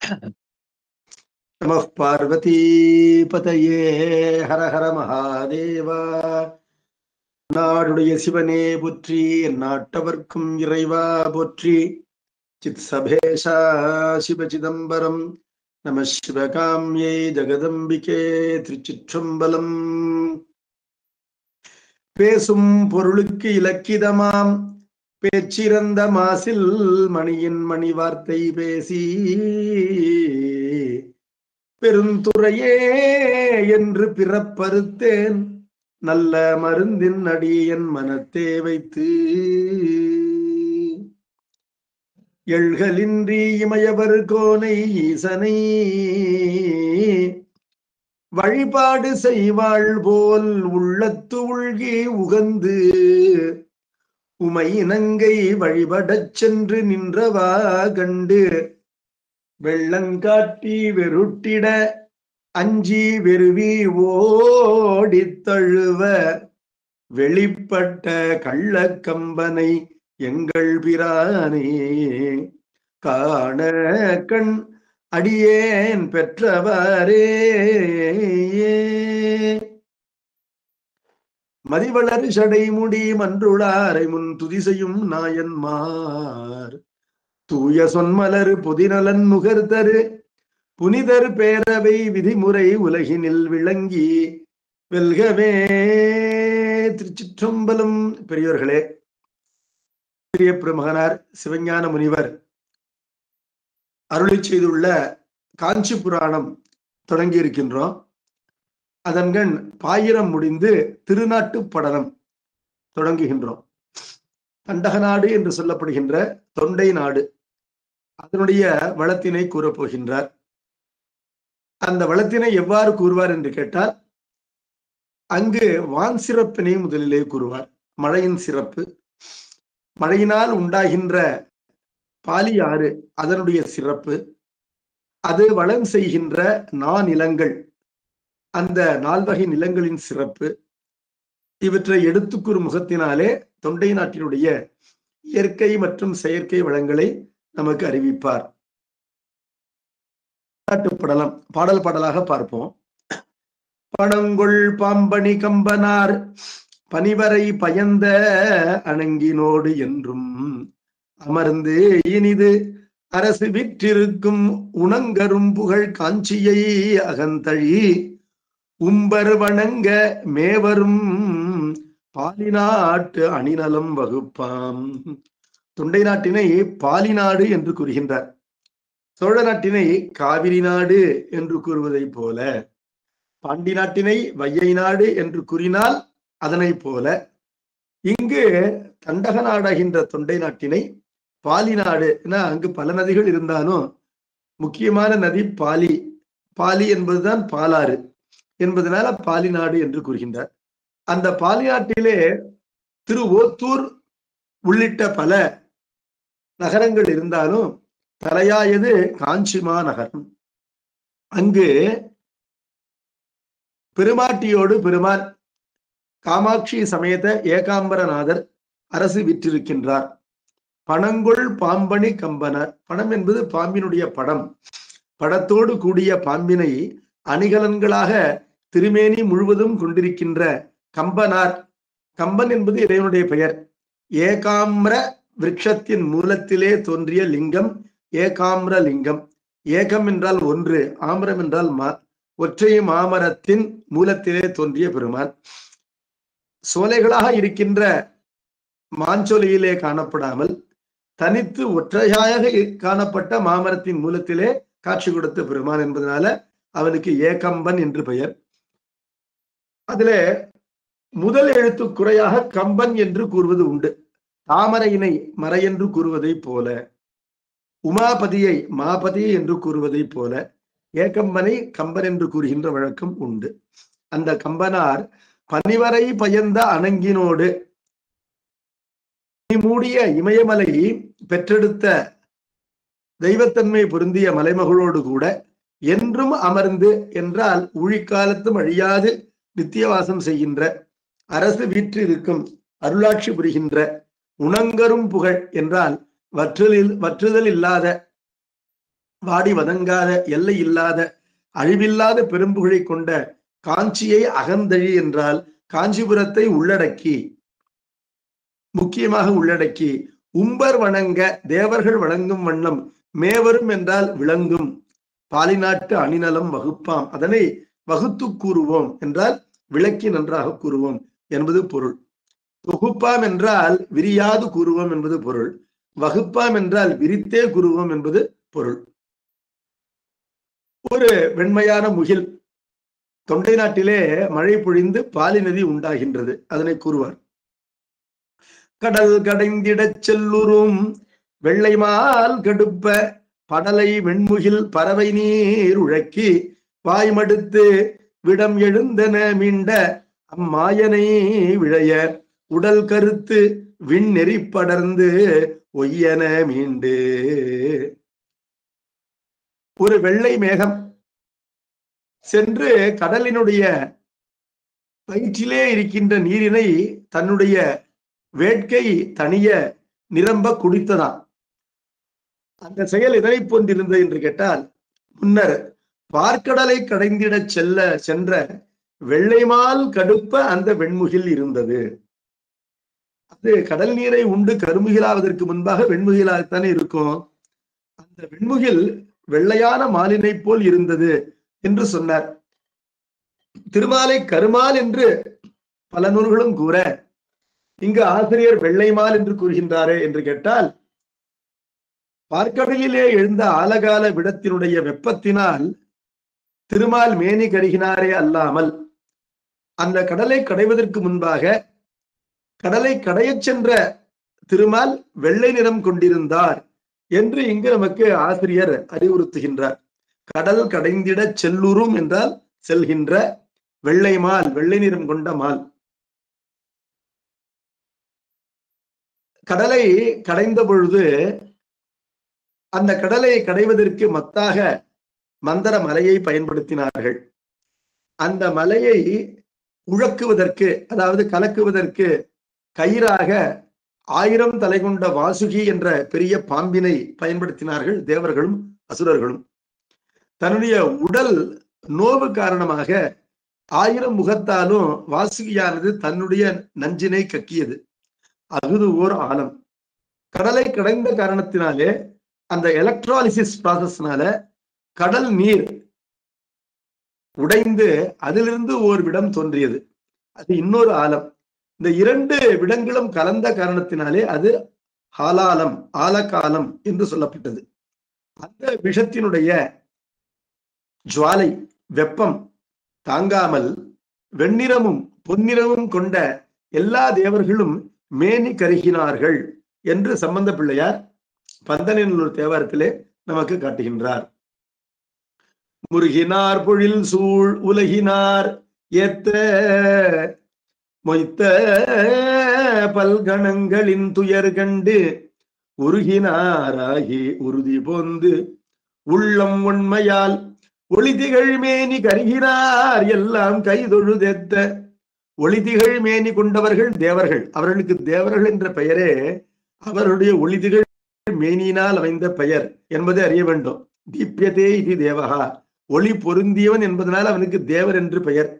நம பார்வதி பதையே ஹர ஹர மகாதேவா. நாடுடைய சிவனே போற்றி, நாட்டவர்க்கும் இறைவா போற்றி. சித் சபேஷா சிவ சிதம்பரம் நம சிவகாமியை ஜெகதம்பிகே திருச்சிற்றம்பலம். பேசும் பொருளுக்கு இலக்கிதமாம் பேச்சிறந்த மாசில் மணியின் மணி வார்த்தை பேசி பெருந்துறையே என்று பிறப்பறுத்தேன் நல்ல மருந்தின் அடியன் மனத்தே வைத்து எழ்களின்றி இமயவர் கோனை ஈசனை வழிபாடு செய்வாள் போல் உள்ளத்து உள்கி உகந்து உமை இனங்கை வழிபடச் சென்று நின்றவா கண்டு வெள்ளங்காட்டி வெருட்டிட அஞ்சி வெறுவி ஓடித் தழுவ வெளிப்பட்ட கள்ளக்கம்பனை எங்கள் பிரானே காண கண் அடியேன் பெற்றவரே. மதிவளர் சடைமுடி மன்றுளாரை முன் துதிசையும் நாயன்மார் தூய சொன்மலர் புதிநலன் நுகர்தரு புனிதர் பேரவை விதிமுறை உலகினில் விளங்கி வெல்கவே. திருச்சிற்றம்பலம். பெரியோர்களே, பெரிய பிரமகனார் சிவஞான முனிவர் அருளி செய்துள்ள காஞ்சி புராணம் தொடங்கி இருக்கின்றோம். அதன்கண் பாயிரம் முடிந்து திருநாட்டு படலம் தொடங்குகின்றோம். கண்டக நாடு என்று சொல்லப்படுகின்ற தொண்டை நாடு, அதனுடைய வளத்தினை கூறப்போகின்றார். அந்த வளத்தினை எவ்வாறு கூறுவார் என்று கேட்டால், அங்கு வான் சிறப்பினை முதலிலே கூறுவார். மழையின் சிறப்பு, மழையினால் உண்டாகின்ற பாலி ஆறு அதனுடைய சிறப்பு, அது வளம் செய்கின்ற நாநிலங்கள், அந்த நால்வகை நிலங்களின் சிறப்பு, இவற்றை எடுத்துக்கூறு முகத்தினாலே தொண்டை நாட்டினுடைய இயற்கை மற்றும் செயற்கை வளங்களை நமக்கு அறிவிப்பார். படலம் பாடல் பாடலாக பார்ப்போம். பணங்கொள் பாம்பணி கம்பனார் பனிவரை பயந்த அணங்கினோடு என்றும் அமர்ந்து இனிது அரசு விற்றிருக்கும் உணங்கரும் புகழ் காஞ்சியை அகந்தழி உம்பர் வணங்க மேவரும் பாலிநாட்டு அணிநலம் வகுப்பாம். தொண்டை நாட்டினை பாலிநாடு என்று கூறுகின்றார். சோழ நாட்டினை காவிரி நாடு என்று கூறுவதை போல, பாண்டி நாட்டினை வையை நாடு என்று கூறினால் அதனை போல, இங்கு தண்டக நாடாகின்ற தொண்டை நாட்டினை பாலிநாடு. அங்கு பல நதிகள் இருந்தாலும் முக்கியமான நதி பாலி. பாலி என்பதுதான் பாலாறு என்பதனால பாலிநாடு என்று கூறுகின்றார். அந்த பாலிநாட்டிலே திரு ஓத்தூர் உள்ளிட்ட பல நகரங்கள் இருந்தாலும் தலையாயது காஞ்சிமா நகரம். அங்கு பெருமாட்டியோடு பெருமான் காமாட்சி சமேத ஏகாம்பரநாதர் அரசு விற்றிருக்கின்றார். பணங்கொள் பாம்பணி கம்பனார். பணம் என்பது பாம்பினுடைய படம். படத்தோடு கூடிய பாம்பினை அணிகலன்களாக திருமேனி முழுவதும் கொண்டிருக்கின்ற கம்பனார். கம்பன் என்பது இறைவனுடைய பெயர். ஏகாம்ர விருட்சத்தின் மூலத்திலே தோன்றிய லிங்கம் ஏகாம்ர லிங்கம். ஏகம் என்றால் ஒன்று, ஆமரம் என்றால் ஒற்றை மாமரத்தின் மூலத்திலே தோன்றிய பெருமான். சோலைகளாக இருக்கின்ற மாஞ்சோலையிலே காணப்படாமல் தனித்து ஒற்றையாக காணப்பட்ட மாமரத்தின் மூலத்திலே காட்சி கொடுத்த பெருமான் என்பதனால அவனுக்கு ஏகம்பன் என்று பெயர். அதிலே முதல் எழுத்து குறையாக கம்பன் என்று கூறுவது உண்டு. தாமரையினை மறை என்று கூறுவதை போல, உமாபதியை மாபதி என்று கூறுவதை போல ஏகம்பனை கம்பன் என்று கூறுகின்ற வழக்கம் உண்டு. அந்த கம்பனார் பனிவரை பயந்த அணங்கினோடு, மூடிய இமயமலை பெற்றெடுத்த தெய்வத்தன்மை பொருந்திய மலைமகளோடு கூட என்றும் அமர்ந்து என்றால் ஊழிக்காலத்தும் அழியாது நித்தியவாசம் செய்கின்ற, அரசு வீற்று இருக்கும் அருளாட்சி புரிகின்ற, உணங்கரும் புகழ் என்றால் வற்றுதல் இல்லாத வாடி வதங்காத எல்லை இல்லாத அழிவில்லாத பெரும்புகழை கொண்ட காஞ்சியை அகந்தழி என்றால் காஞ்சிபுரத்தை உள்ளடக்கி, முக்கியமாக உள்ளடக்கி, உம்பர் வணங்க தேவர்கள் வணங்கும் வண்ணம் மேவரும் என்றால் விளங்கும் பாலிநாட்டு அணிநலம் வகுப்பாம், அதனை வகுத்து கூறுவோம் என்றால் விளக்கி நன்றாக கூறுவோம் என்பது பொருள். தொகுப்பாம் என்றால் விரியாது கூறுவோம் என்பது பொருள். வகுப்பாம் என்றால் விரித்தே கூறுவோம் என்பது பொருள். ஒரு வெண்மையான முகில் தொண்டை நாட்டிலே மழை பொழிந்து பாலி நதி உண்டாகின்றது, அதனை கூறுவார். கடல் கடைந்திடச் செல்லுறும் வெள்ளைமால் கடுப்ப படலை வெண்முகில் பறவை நீர் உழக்கி வாய்மடுத்து விடம் எழுந்தன மீண்ட அம்மாயனை விழைய உடல் கருத்து விண்ணெறி படர்ந்து ஒய்யன மீண்டு. ஒரு வெள்ளை மேகம் சென்று கடலினுடைய வயிற்றிலே இருக்கின்ற நீரினை தன்னுடைய வேட்கை தனிய நிரம்ப குடித்ததாம். அந்த செயல் எதனை போன்றிருந்தது என்று கேட்டால், முன்னர் பார்க்கடலை கடைந்திட சென்ற வெள்ளைமால் கடுப்ப அந்த வெண்முகில் இருந்தது. அது கடல் நீரை உண்டு கருமுகிலாவதற்கு முன்பாக வெண்முகிலாகத்தானே இருக்கும். அந்த வெண்முகில் வெள்ளையான மாலினை போல் இருந்தது என்று சொன்னார். திருமாலை கருமால் என்று பல நூல்களும் கூற, இங்கு ஆசிரியர் வெள்ளைமால் என்று கூறுகின்றாரே என்று கேட்டால், பார்க்கடலிலே எழுந்த ஆலகால விடத்தினுடைய வெப்பத்தினால் திருமால் மேனி கருகினாரே அல்லாமல், அந்த கடலை கடைவதற்கு முன்பாக கடலை கடையச் சென்ற திருமால் வெள்ளை நிறம் கொண்டிருந்தார் என்று இங்கு நமக்கு ஆசிரியர் அறிவுறுத்துகின்றார். கடல் கடைந்திட செல்லுறும் என்றால் செல்கின்ற வெள்ளை மால், வெள்ளை நிறம் கொண்ட மால். கடலை கடைந்த பொழுது அந்த கடலை கடைவதற்கு மத்தாக மந்தர மலையை பயன்படுத்தினார்கள். அந்த மலையை உழக்குவதற்கு, அதாவது கலக்குவதற்கு கயிறாக 1000 தலை கொண்ட வாசுகி என்ற பெரிய பாம்பினை பயன்படுத்தினார்கள் தேவர்களும் அசுரர்களும். தன்னுடைய உடல் நோவு காரணமாக 1000 முகத்தாலும் வாசுகியானது தன்னுடைய நஞ்சினை கக்கியது. அகுது ஓர் ஆலம். கடலை கடைந்த காரணத்தினாலே அந்த எலக்ட்ராலிசிஸ் ப்ராசஸ்னால கடல் நீர் உடைந்து அதிலிருந்து ஓர் விடம் தோன்றியது. அது இன்னொரு ஆலம். இந்த 2 விடங்களும் கலந்த காரணத்தினாலே அது ஹாலாலம், ஆலகாலம் என்று சொல்லப்பட்டது. அந்த விஷத்தினுடைய ஜுவாலை வெப்பம் தாங்காமல் வெண்ணிறமும் பொன்னிறமும் கொண்ட எல்லா தேவர்களும் மேனி கருகினார்கள் என்று சம்பந்த பிள்ளையார் பந்தநல்லூர் தேவாரத்திலே நமக்கு காட்டுகின்றார். முருகினார் பொழில் சூழ் உலகினார் ஏத்த மொய்த்த பல்கணங்களின் துயர் கண்டு உருகினாராகி உறுதி போந்து உள்ளம் உண்மையால் ஒளிதிகள் மேனி கருகினார் எல்லாம் கைதொழுதெத்த. ஒளிதிகள் மேனி கொண்டவர்கள் தேவர்கள். அவர்களுக்கு தேவர்கள் என்ற பெயரே அவருடைய ஒளிதிகள் மேனியினால் அமைந்த பெயர் என்பதை அறிய வேண்டும். தீப்யதே இது தேவகா, ஒளி பொருந்தியவன் என்பதனால் அவனுக்கு தேவர் என்று பெயர்.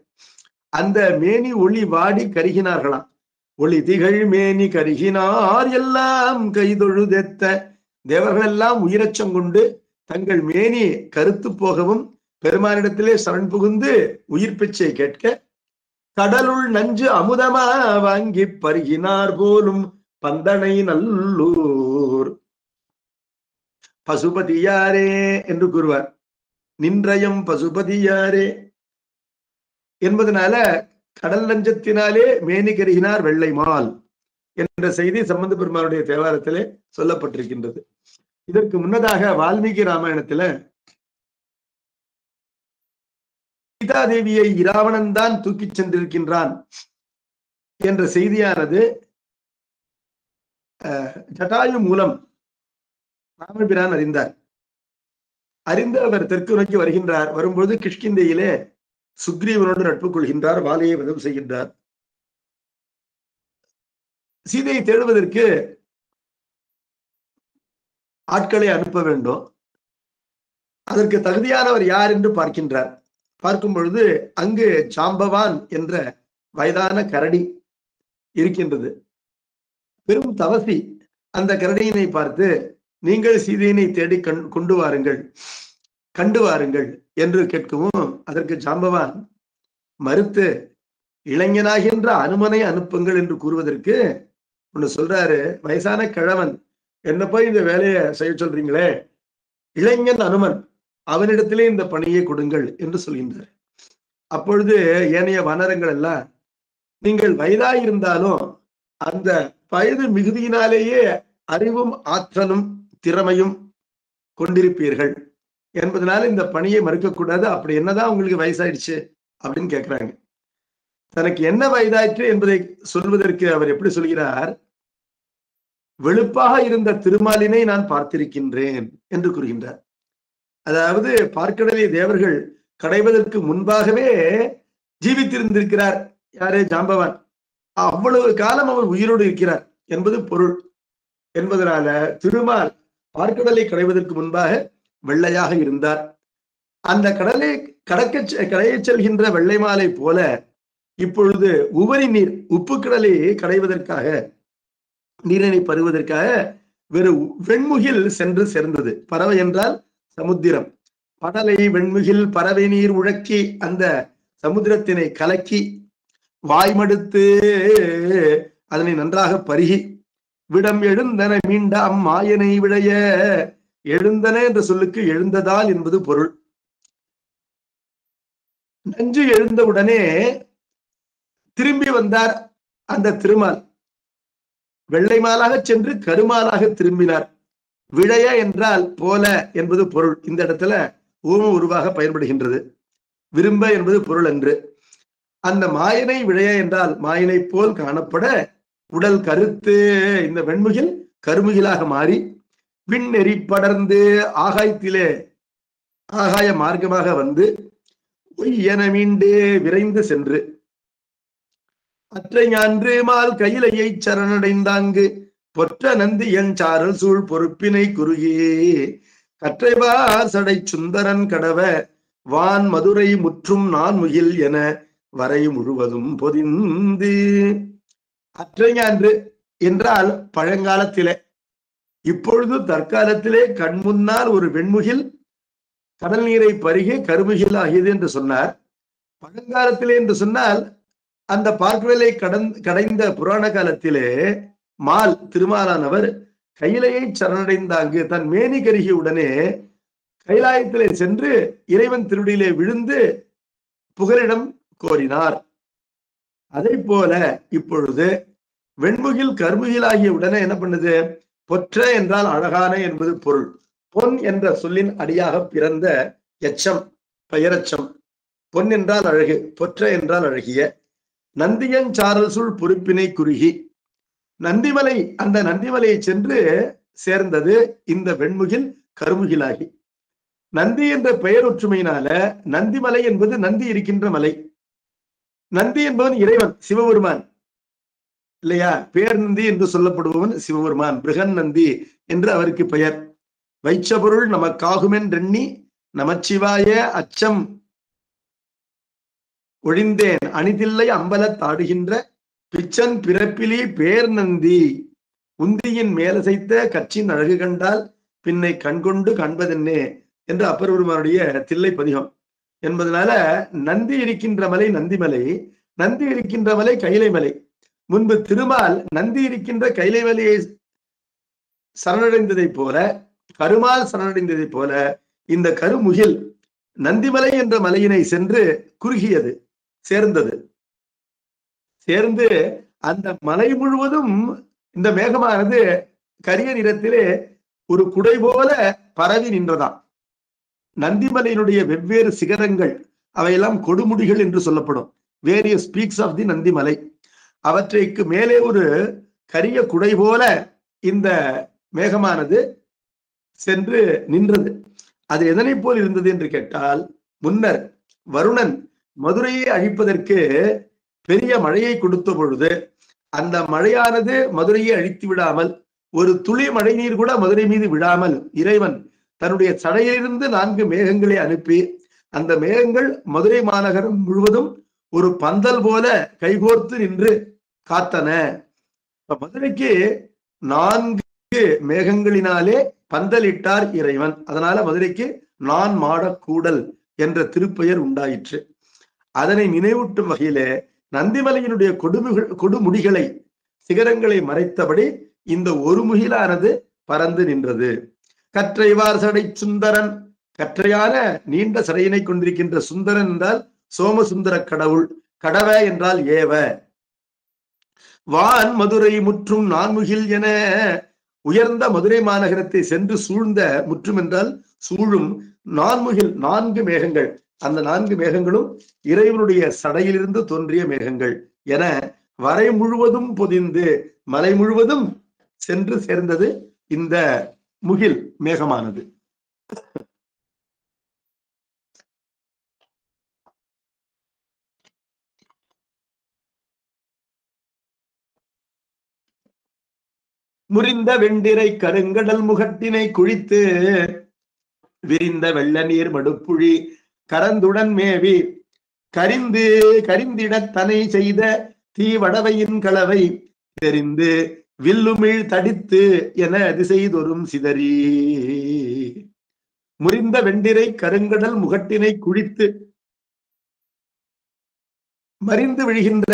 அந்த மேனி ஒளி வாடி கருகினார்களாம். ஒளி திகழ் மேனி கருகினார் எல்லாம் கைதொழுதெத்த. தேவர்கள் எல்லாம் உயிரச்சம் கொண்டு தங்கள் மேனி கருத்து போகவும் பெருமானிடத்திலே சரண் புகுந்து உயிர் பிச்சை கேட்க, கடலுள் நஞ்சு அமுதமா வாங்கி பருகினார் போலும் பந்தனை நல்லூர் பசுபதியாரே என்று கூறுவார். நின்றயம் பசுபதியாரே என்பதனால கடல் லஞ்சத்தினாலே மேனி கருகினார் வெள்ளை மால் என்ற செய்தி சம்பந்த பெருமானுடைய தேவாரத்திலே சொல்லப்பட்டிருக்கின்றது. இதற்கு முன்னதாக வால்மீகி ராமாயணத்துல சீதாதேவியை இராவணன் தான் தூக்கிச் சென்றிருக்கின்றான் என்ற செய்தியானது ஜட்டாயு மூலம் ராமபிரான் அறிந்தார். அறிந்து அவர் தெற்கு நோக்கி வருகின்றார். வரும்பொழுது கிஷ்கிந்தையிலே சுக்ரீவனோடு நட்பு கொள்கின்றார். வாலியை வதம் செய்கின்றார். சீதையை தேடுவதற்கு ஆட்களை அனுப்ப வேண்டும். அதற்கு தகுதியானவர் யார் என்று பார்க்கின்றார். பார்க்கும் பொழுது அங்கு ஜாம்பவான் என்ற வயதான கரடி இருக்கின்றது. பெரும் தவசி. அந்த கரடியினை பார்த்து, நீங்கள் சீதையினை தேடி கொண்டு வாருங்கள், கண்டு வாருங்கள் என்று கேட்கவும் அதற்கு ஜாம்பவான் மறுத்து, இளைஞனாகின்ற அனுமனை அனுப்புங்கள் என்று கூறுவதற்கு ஒண்ணு சொல்றாரு. வயசான கிழவன், என்ன போய் இந்த வேலையை செய்ய சொல்றீங்களே, இளைஞன் அனுமன், அவனிடத்திலே இந்த பணியை கொடுங்கள் என்று சொல்கின்றார். அப்பொழுது ஏனைய வானரங்கள் எல்லாம், நீங்கள் வயதாயிருந்தாலும் அந்த வயது மிகுதியினாலேயே அறிவும் ஆற்றலும் திறமையும் கொண்டிருப்பீர்கள் என்பதனால இந்த பணியை மறுக்கக்கூடாது. அப்படி என்னதான் உங்களுக்கு வயசாயிடுச்சு அப்படின்னு கேட்கிறாங்க. தனக்கு என்ன வயதாயிற்று என்பதை சொல்வதற்கு அவர் எப்படி சொல்கிறார், வெளுப்பாக இருந்த திருமாலினை நான் பார்த்திருக்கின்றேன் என்று கூறுகின்றார். அதாவது பார்க்கடலை தேவர்கள் கடைவதற்கு முன்பாகவே ஜீவித்திருந்திருக்கிறார். யாரு? ஜாம்பவான். அவ்வளவு காலம் அவர் உயிரோடு இருக்கிறார் என்பது பொருள். என்பதனால திருமால் பார்க்கடலை கடைவதற்கு முன்பாக வெள்ளையாக இருந்தார். அந்த கடலை கடையச் செல்கின்ற வெள்ளை மாலை போல இப்பொழுது உபரி நீர், உப்பு கடலை கடைவதற்காக, நீரினை பருவதற்காக வெறு வெண்முகில் சென்று சேர்ந்தது. பறவை என்றால் சமுத்திரம். படலை வெண்முகில் பறவை நீர் உழக்கி அந்த சமுத்திரத்தினை கலக்கி வாய்மடுத்து அதனை நன்றாக பருகி விடம் எழுந்தன மீண்டாம் மாயனை விடைய. எழுந்தன என்ற சொல்லுக்கு எழுந்ததால் என்பது பொருள். நஞ்சு எழுந்தவுடனே திரும்பி வந்தார் அந்த திருமால். வெள்ளை மாலாக சென்று கருமாலாக திரும்பினார். விழைய என்றால் போல என்பது பொருள். இந்த இடத்துல ஊம உருவாக பயன்படுகின்றது. விரும்ப என்பது பொருள் என்று. அந்த மாயனை விழைய என்றால் மாயனை போல் காணப்பட உடல் கருத்து இந்த வெண்முகில் கருமுகிலாக மாறி விண்ணெறி படர்ந்து ஆகாயத்திலே ஆகாய மார்க்கமாக வந்து ஒய்யென மீண்டு விரைந்து சென்று அற்றை ஞான்று மால் கையிலையை சரணடைந்தாங்கு பொற்ற நந்தி என் சாரல் சூழ் பொறுப்பினை குறுகி கற்றைவார் சடை சுந்தரன் கடவ வான் மதுரை முற்றும் நான் முகில் என வரை முழுவதும் பொதிந்து. அற்றை ஞான்று என்றால் பழங்காலத்திலே, இப்பொழுது தற்காலத்திலே கண்முன்னால் ஒரு வெண்முகில் கடல் நீரை பருகி கருமுகில் ஆகியது என்று சொன்னார். பழங்காலத்திலே என்று சொன்னால் அந்த பார்க்கடலை கடைந்த புராண காலத்திலே மால் திருமாலானவர் கையிலையை சரணடைந்தாங்கு தன் மேனி கருகிய உடனே கைலாயத்திலே சென்று இறைவன் திருடியிலே விழுந்து புகலிடம் கோரினார். அதை போல இப்பொழுது வெண்முகில் கருமுகில் ஆகிய உடனே என்ன பண்ணுது? பொற்ற என்றால் அழகான என்பது பொருள். பொன் என்ற சொல்லின் அடியாக பிறந்த எச்சம், பெயரச்சம். பொன் என்றால் அழகு, பொற்ற என்றால் அழகிய. நந்தியன் சாரல் சூழ் பொறுப்பினை குறுகி நந்திமலை, அந்த நந்திமலையை சென்று சேர்ந்தது இந்த வெண்முகில் கருமுகிலாகி. நந்தி என்ற பெயர் ஒற்றுமையினால நந்திமலை என்பது நந்தி இருக்கின்ற மலை. நந்தி என்பவன் இறைவன், சிவபெருமான் இல்லையா? பேர் நந்தி என்று சொல்லப்படுபவன் சிவபெருமான், பிருகன் நந்தி என்று அவருக்கு பெயர். வைச்ச பொருள் நமக்காகுமென்றெண்ணி நமச்சிவாய அச்சம் ஒழிந்தேன் அணிதில்லை அம்பலத்தாடுகின்ற பிச்சன் பிறப்பிலி பேர் நந்தி உந்தியின் மேலசைத்த கட்சியின் அழகு கண்டால் பின்னை கண்கொண்டு காண்பதென்னே என்று அப்பர் பெருமானுடைய தில்லை பதிகம். என்பதனால நந்தி இருக்கின்ற மலை நந்திமலை, நந்தி இருக்கின்ற மலை கைலை மலை. முன்பு திருமால் நந்தி இருக்கின்ற கைலை மலையை சரணடைந்ததை போல, கருமால் சரணடைந்ததை போல இந்த கருமுகில் நந்திமலை என்ற மலையினை சென்று குறுகியது, சேர்ந்தது. சேர்ந்து அந்த மலை முழுவதும் இந்த மேகமானது கரிய நிறத்திலே ஒரு குடை போல பரவி நின்றதாம். நந்திமலையினுடைய வெவ்வேறு சிகரங்கள் அவையெல்லாம் கொடுமுடிகள் என்று சொல்லப்படும். Various peaks of the Nandimalai. அவற்றைக்கு மேலே ஒரு கரிய குடை போல இந்த மேகமானது சென்று நின்றது. அது எதனை போல் இருந்தது என்று கேட்டால், முன்னர் வருணன் மதுரையை அழிப்பதற்கு பெரிய மழையை கொடுத்த பொழுது அந்த மழையானது மதுரையை அழித்து விடாமல், ஒரு துளி மழை நீர் கூட மதுரை மீது விழாமல் இறைவன் தன்னுடைய சடையிலிருந்து 4 மேகங்களை அனுப்பி அந்த மேகங்கள் மதுரை மாநகரம் முழுவதும் ஒரு பந்தல் போல கைகோர்த்து நின்று காத்தன. மதுரைக்கு 4 மேகங்களினாலே பந்தலிட்டார் இறைவன். அதனால மதுரைக்கு நான் மாடக்கூடல் என்ற திருப்பெயர் உண்டாயிற்று. அதனை நினைவூட்டும் வகையிலே நந்திமலையினுடைய கொடுமுடிகளை சிகரங்களை மறைத்தபடி இந்த ஒரு முகிலானது பறந்து நின்றது. கற்றைவார் சடை சுந்தரன், கற்றையான நீண்ட சடையினை கொண்டிருக்கின்ற சுந்தரன் என்றால் சோமசுந்தர கடவுள், கடவ என்றால் ஏவ. வான் மதுரை முற்றும் நான்முகில் என உயர்ந்த மதுரை மாநகரத்தை சென்று சூழ்ந்த, முற்றும் என்றால் சூழும், நான்முகில் 4 மேகங்கள், அந்த 4 மேகங்களும் இறைவனுடைய சடையிலிருந்து தோன்றிய மேகங்கள் என வரை முழுவதும் பொதிந்து மலை முழுவதும் சென்று சேர்ந்தது இந்த முகில் மேகமானது. முறிந்த வெண்டிரை கருங்கடல் முகட்டினை குழித்து விரிந்த வெள்ள நீர் மடுப்புழி கரந்துடன் மேவி கரிந்திடத் தனை செய்த தீவடவையின் களவை தெரிந்து வில்லுமிழ் தடித்து என திசைதொறும் சிதறி. முறிந்த வெண்டிரை கருங்கடல் முகட்டினை குழித்து மறிந்து விழுகின்ற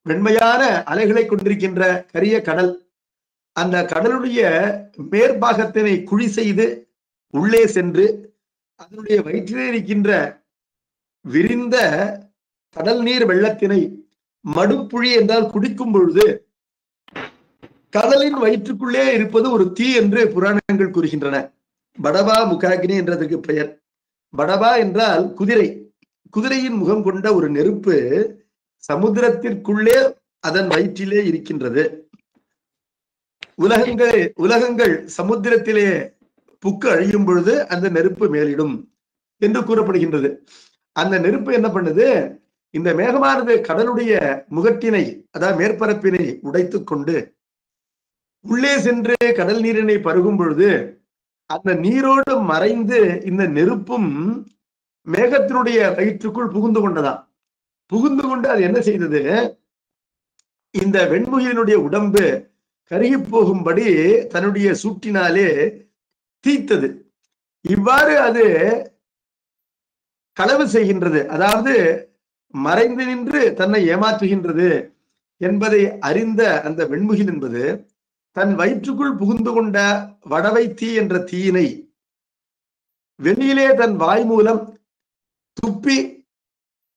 வெண்மையான அலைகளை கொண்டிருக்கின்ற கரிய கடல், அந்த கடலுடைய மேற்பாகத்தினை குழி செய்து உள்ளே சென்று அதனுடைய வயிற்றிலே இருக்கின்ற விரிந்த கடல் நீர் வெள்ளத்தினை மடுப்புழி என்றால் குடிக்கும் பொழுது கடலின் வயிற்றுக்குள்ளே இருப்பது ஒரு தீ என்று புராணங்கள் கூறுகின்றன. படபா முகாகினி என்றதற்கு பெயர். படபா என்றால் குதிரை, குதிரையின் முகம் கொண்ட ஒரு நெருப்பு சமுத்திரத்திற்குள்ளே அதன் வயிற்றிலே இருக்கின்றது. உலகங்கள் சமுத்திரத்திலே புக்கு அழியும் பொழுது அந்த நெருப்பு மேலிடும் என்று கூறப்படுகின்றது. அந்த நெருப்பு என்ன பண்ணுது, இந்த மேகமானது கடலுடைய முகட்டினை, அதாவது மேற்பரப்பினை உடைத்து கொண்டு உள்ளே சென்று கடல் நீரினை பருகும் பொழுது அந்த நீரோடு மறைந்து இந்த நெருப்பும் மேகத்தினுடைய வயிற்றுக்குள் புகுந்து கொண்டதாம். புகுந்து கொண்டு அது என்ன செய்தது, இந்த வெண்முகிலினுடைய உடம்பு கருகி போகும்படி தன்னுடைய சூட்டினாலே தீத்தது. இவ்வாறு அது களவு செய்கின்றது, அதாவது மறைந்து நின்று தன்னை ஏமாற்றுகின்றது என்பதை அறிந்த அந்த வெண்முகில் என்பது தன் வயிற்றுக்குள் புகுந்து கொண்ட வடவை தீ என்ற தீயினை வெளியிலே தன் வாய் மூலம் துப்பி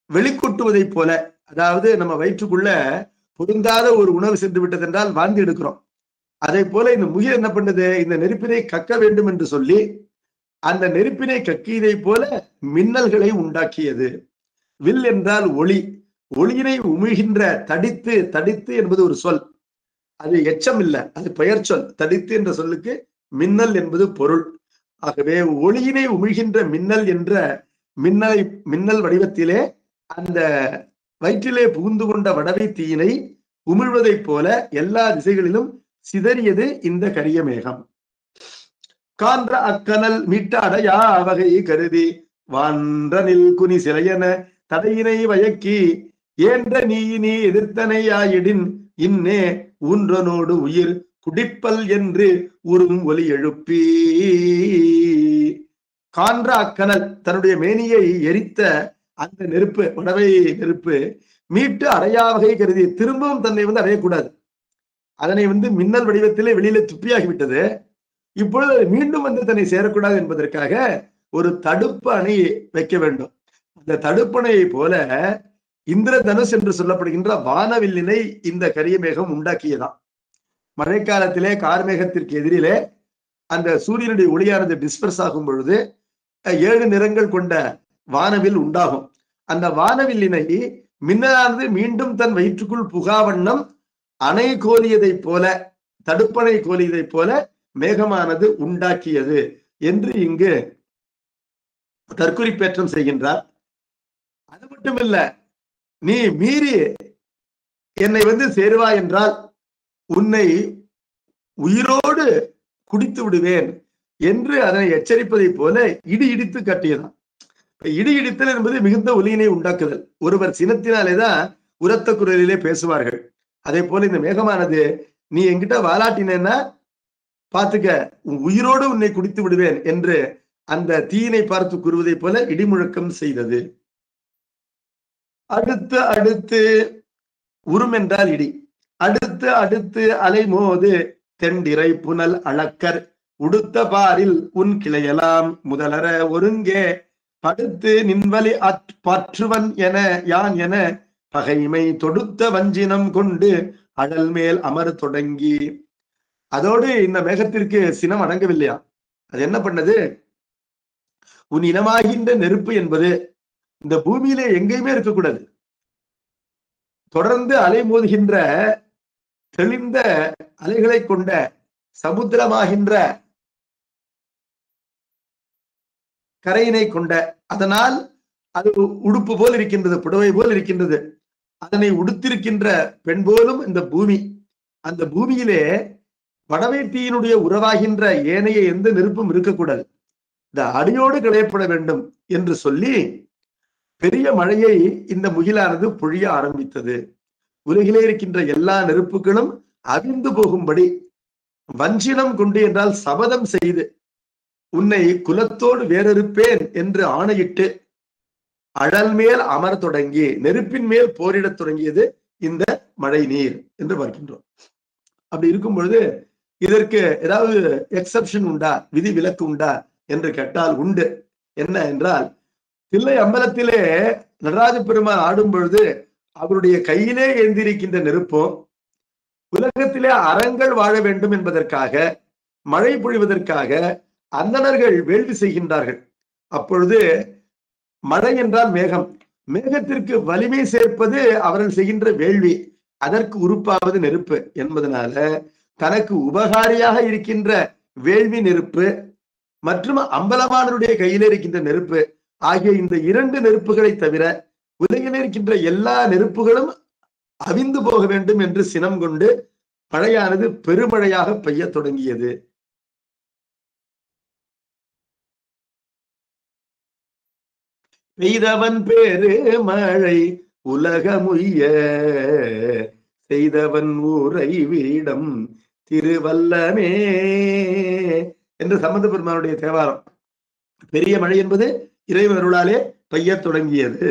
வெளிக்கொட்டுவதைப் போல, அதாவது நம்ம வயிற்றுக்குள்ள பொருந்தாத ஒரு உணவு சென்று விட்டது என்றால் வாந்தி எடுக்கிறோம், அதை போல இந்த முகில் என்ன பண்ணுது, இந்த நெருப்பினை கக்க வேண்டும் என்று சொல்லி அந்த நெருப்பினை கக்கியதை போல மின்னல்களை உண்டாக்கியது. வில் என்றால் ஒளி, ஒளியினை உமிழ்கின்ற தடித்து, தடித்து என்பது ஒரு சொல், அது எச்சம் இல்லை, அது பெயர் சொல். தடித்து என்ற சொல்லுக்கு மின்னல் என்பது பொருள். ஆகவே ஒளியினை உமிழ்கின்ற மின்னல் என்ற மின்னல் வடிவத்திலே அந்த வயிற்றிலே புகுந்து கொண்ட வடவை தீயினை உமிழ்வதைப் போல எல்லா திசைகளிலும் சிதறியது இந்த கரிய மேகம். கான்ற அக்கனல் மீட்ட அடையா வகை கருதி வான்றனில் குனி சிலையன தடையினை வயக்கி ஏன்ற நீ எதிர்த்தனையாயிடின் இன்னே ஊன்றனோடு உயிர் குடிப்பல் என்று உறும் ஒலி எழுப்பி. கான்ற அக்கனல், தன்னுடைய மேனியை எரித்த அந்த நெருப்பு, வடவை நெருப்பு மீட்டு அடையா வகை கருதி திரும்பவும் தன்னை அடையக்கூடாது, அதனை மின்னல் வடிவத்திலே வெளியில துப்பியாகிவிட்டது. இப்பொழுது மீண்டும் தன்னை சேரக்கூடாது என்பதற்காக ஒரு தடுப்பு அணை வைக்க வேண்டும். அந்த தடுப்பணையை போல இந்திரதனுஷ் என்று சொல்லப்படுகின்ற வானவில்லினை இந்த கரிய மேகம் உண்டாக்கியதாம். மழைக்காலத்திலே கார்மேகத்திற்கு எதிரிலே அந்த சூரியனுடைய ஒளியானது டிஸ்பர்ஸ் ஆகும் பொழுது 7 நிறங்கள் கொண்ட வானவில் உண்டாகும். அந்த வானவில்லினை மின்னலானது மீண்டும் தன் வயிற்றுக்குள் புகாவண்ணம் அணை கோலியதைப் போல, தடுப்பணை கோலியதைப் போல மேகமானது உண்டாக்கியது என்று இங்கு தற்குறிப்பேற்றம் செய்கின்றார். அது மட்டுமில்ல, நீ மீறி என்னை சேருவா என்றால் உன்னை உயிரோடு குடித்து விடுவேன் என்று அதனை எச்சரிப்பதை போல இடி இடித்து கட்டியதான். இடி இடித்தல் என்பது மிகுந்த ஒலியினை உண்டாக்குதல். ஒருவர் சினத்தினாலேதான் உரத்த குரலிலே பேசுவார்கள். அதே போல இந்த மேகமானது நீ என்கிட்ட வாலாட்டினேன்னா பார்த்துக்க, உன் உயிரோடு உன்னை குடித்து விடுவேன் என்று அந்த தீயினை பார்த்து கூறுவதை போல இடிமுழக்கம் செய்தது. அடுத்து அடுத்து உரும் என்றால் இடி. அடுத்து அடுத்து அலைமோது தெண்டிரை புனல் அளக்கர் உடுத்த பாரில் உன் கிளையலாம் முதலற ஒருங்கே படுத்து நின்வலி பற்றுவன் என யான் என பகைமை தொடுத்த வஞ்சினம் கொண்டு அடல் மேல் அமர் தொடங்கி. அதோடு இந்த மேகத்திற்கு சினம் அடங்கவில்லையா? அது என்ன பண்ணது? உன் இனமாகின்ற நெருப்பு என்பது இந்த பூமியிலே எங்கேயுமே இருக்கக்கூடாது. தொடர்ந்து அலை மோதுகின்ற தெளிந்த அலைகளை கொண்ட சமுத்திரமாகின்ற கரையினை கொண்ட, அதனால் அது உடுப்பு போல் இருக்கின்றது, புடவை போல் இருக்கின்றது. அதனை உடுத்திருக்கின்ற பெண் போலும் இந்த பூமி. அந்த பூமியிலே படவை தீயினுடைய உறவாகின்ற ஏனைய எந்த நெருப்பும் இருக்கக்கூடாது. இந்த அடியோடு களையப்பட வேண்டும் என்று சொல்லி பெரிய மழையை இந்த முகிலானது பொழிய ஆரம்பித்தது. உலகிலே இருக்கின்ற எல்லா நெருப்புகளும் அவிந்து போகும்படி வஞ்சினம் கொண்டு என்றால் சபதம் செய்து உன்னை குலத்தோடு வேறறுப்பேன் என்று ஆணையிட்டு அழல் மேல் அமர தொடங்கி நெருப்பின் மேல் போரிடத் தொடங்கியது இந்த மழை நீர் என்று பார்க்கின்றோம். அப்படி இருக்கும் பொழுது இதற்கு ஏதாவது எக்ஸப்ஷன் உண்டா, விதி விலக்கு உண்டா என்று கேட்டால் உண்டு. என்ன என்றால், தில்லை அம்பலத்திலே நடராஜ பெருமான் ஆடும் பொழுது அவருடைய கையிலே எழுந்திருக்கின்ற நெருப்பும் உலகத்திலே அறங்கள் வாழ வேண்டும் என்பதற்காக மழை பொழிவதற்காக அந்தணர்கள் வேள்வி செய்கின்றார்கள். அப்பொழுது மழை என்றால் மேகம், மேகத்திற்கு வலிமை சேர்ப்பது அவர்கள் செய்கின்ற வேள்வி, அதற்கு உறுப்பாவது நெருப்பு என்பதனால தனக்கு உபகாரியாக இருக்கின்ற வேள்வி நெருப்பு மற்றும் அம்பலவானருடைய கையிலே இருக்கின்ற நெருப்பு ஆகிய இந்த இரண்டு நெருப்புகளை தவிர உலகில் இருக்கின்ற எல்லா நெருப்புகளும் அவிந்து போக வேண்டும் என்று சினம் கொண்டு மழையானது பெருமழையாக பெய்ய தொடங்கியது. பெய்தவன் பேரு மழை உலகமுய்ய செய்தவன் ஊரை வீடம் திருவல்லமே என்று சம்பந்த பெருமானுடைய தேவாரம். பெரிய மழை என்பது இறைவருளாலே பெய்ய தொடங்கியது.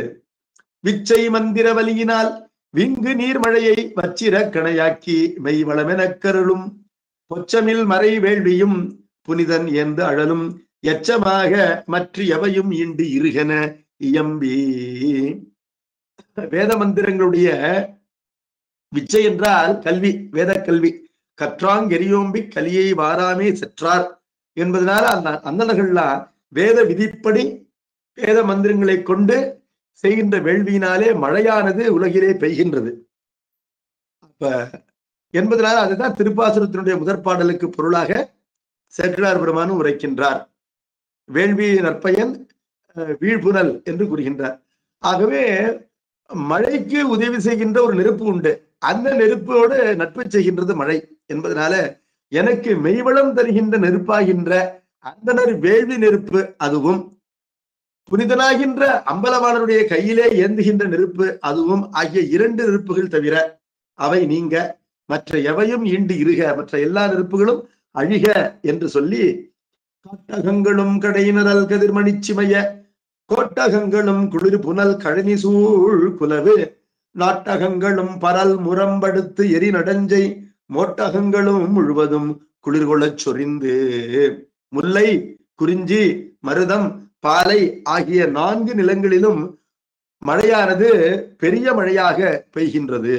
விச்சை மந்திர வலியினால் விங்கு நீர்மழையை வச்சிர கணையாக்கி மெய் வளமெனக் கருளும் பொச்சமில் மறை வேள்வியும் புனிதன் என்று அழலும் எச்சமாக மற்ற எவையும் ஈண்டு இருகென இயம்பி. வேத மந்திரங்களுடைய விச்சை என்றால் கல்வி, வேத கல்வி. கற்றாங்கெரியோம்பி கலியை வாராமே செற்றார் என்பதனால அந்த அந்தணர்கள்லாம் வேத விதிப்படி வேத மந்திரங்களை கொண்டு செய்கின்ற வேள்வியினாலே மழையானது உலகிலே பெய்கின்றது. அப்ப என்பதனால அதுதான் திருப்பாசுரத்தினுடைய முதற்பாடலுக்கு பொருளாக சேக்கிழார் பெருமானும் உரைக்கின்றார். வேள்வி நற்பயன் வீழ்புனல் என்று கூறுகின்றார். ஆகவே மழைக்கு உதவி செய்கின்ற ஒரு நெருப்பு உண்டு, அந்த நெருப்போடு நட்பு செய்கின்றது மழை என்பதனால எனக்கு மெய்வளம் தருகின்ற நெருப்பாகின்ற அந்தனர் வேள்வி நெருப்பு அதுவும் புனிதனாகின்ற அம்பலவானருடைய கையிலே ஏந்துகின்ற நெருப்பு அதுவும் ஆகிய இரண்டு நெருப்புகள் தவிர அவை நீங்க மற்ற எவையும் ஈண்டு இருக, மற்ற எல்லா நெருப்புகளும் அழிக என்று சொல்லி காட்டகங்களும் கடையினரல் கதிர்மணிச்சிமைய கோட்டகங்களும் குளிர் புனல் கழனி சூழ் குலவு நாட்டகங்களும் பரல் முரம்படுத்து எரி நடஞ்சை மோட்டகங்களும் முழுவதும் குளிர்கொள்ளச் சொரிந்து. முல்லை, குறிஞ்சி, மருதம், பாலை ஆகிய 4 நிலங்களிலும் மழையானது பெரிய மழையாக பெய்கின்றது.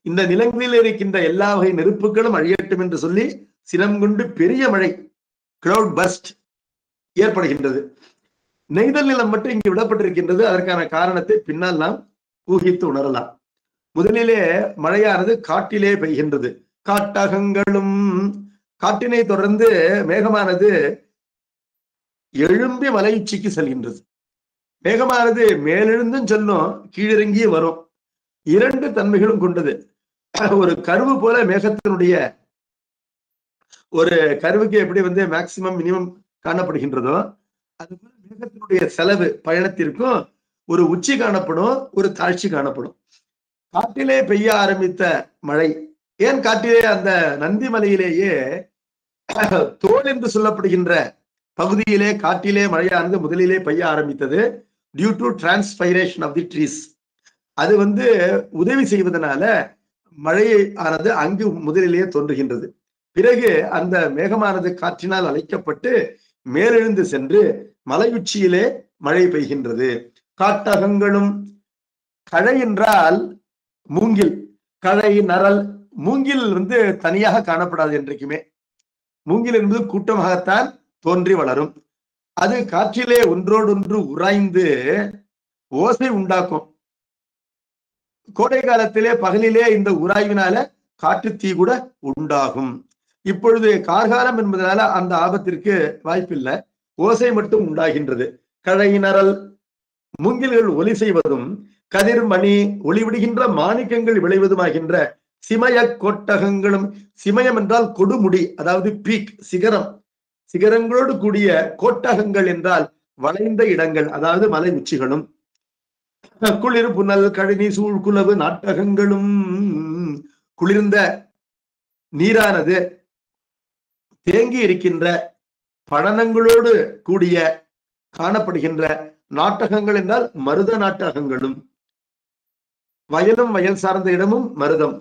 இந்த நிலங்களில் இருக்கின்ற எல்லா வகை நெருப்புகளும் அழியட்டும் என்று சொல்லி சினம் கொண்டு பெரிய மழை கிளவுட் பஸ்ட் ஏற்படுகின்றது. நெய்தல் நிலம் மட்டும் இங்கு விடப்பட்டிருக்கின்றது. அதற்கான காரணத்தை பின்னால் நாம் ஊகித்து உணரலாம். முதலிலே மழையானது காட்டிலே பெய்கின்றது. காட்டகங்களும், காட்டினை தொடர்ந்து மேகமானது எழும்பி மலை உச்சிக்கு செல்கின்றது. மேகமானது மேலெழுந்தும் செல்லும், கீழிறங்கியே வரும். 2 தன்மைகளும் கொண்டது. ஒரு கருவு போல மேகத்தினுடைய ஒரு கருவுக்கு எப்படி வந்து மேக்சிமம் மினிமம் காணப்படுகின்றதோ அது மேகத்தினுடைய செலவு பயணத்திற்கும் ஒரு உச்சி காணப்படும், ஒரு தாழ்ச்சி காணப்படும். காட்டிலே பெய்ய ஆரம்பித்த மழை, ஏன் காட்டிலே அந்த நந்தி மலையிலேயே தோல் என்று சொல்லப்படுகின்ற பகுதியிலே காட்டிலே மழையானது முதலிலே பெய்ய ஆரம்பித்தது due to transpiration of the trees. அது வந்து உதவி செய்வதனால மழை ஆனது அங்கு முதலிலேயே தோன்றுகின்றது. பிறகு அந்த மேகமானது காற்றினால் அழைக்கப்பட்டு மேலெழுந்து சென்று மலை உச்சியிலே மழை பெய்கின்றது. காட்டகங்களும், கழை என்றால் மூங்கில், கழை நரல். மூங்கில் வந்து தனியாக காணப்படாது என்றைக்குமே. மூங்கில் என்பது கூட்டமாகத்தான் தோன்றி வளரும். அது காற்றிலே ஒன்றோடொன்று உராய்ந்து ஓசை உண்டாக்கும். கோடை காலத்திலே பகலிலே இந்த உராய்வினால காற்று தீ கூட உண்டாகும். இப்பொழுது கார்காலம் என்பதனால அந்த ஆபத்திற்கு வாய்ப்பில்லை, ஓசை மட்டும் உண்டாகின்றது. கழையினரல், மூங்கில்கள் ஒலி செய்வதும் கதிர்மணி ஒளிவிடுகின்ற மாணிக்கங்கள் விளைவதுமாகின்ற சிமய கோட்டகங்களும். சிமயம் என்றால் கொடுமுடி, அதாவது பீக், சிகரம். சிகரங்களோடு கூடிய கோட்டகங்கள் என்றால் வளைந்த இடங்கள், அதாவது மலை உச்சிகளும். குளிர் புனல் கழினி சூழ்குலவு நாட்டகங்களும். குளிர்ந்த நீரானது தேங்கி இருக்கின்ற படனங்களோடு கூடிய காணப்படுகின்ற நாட்டகங்கள் என்றால் மருத நாட்டகங்களும். வயலும் வயல் சார்ந்த இடமும் மருதம்,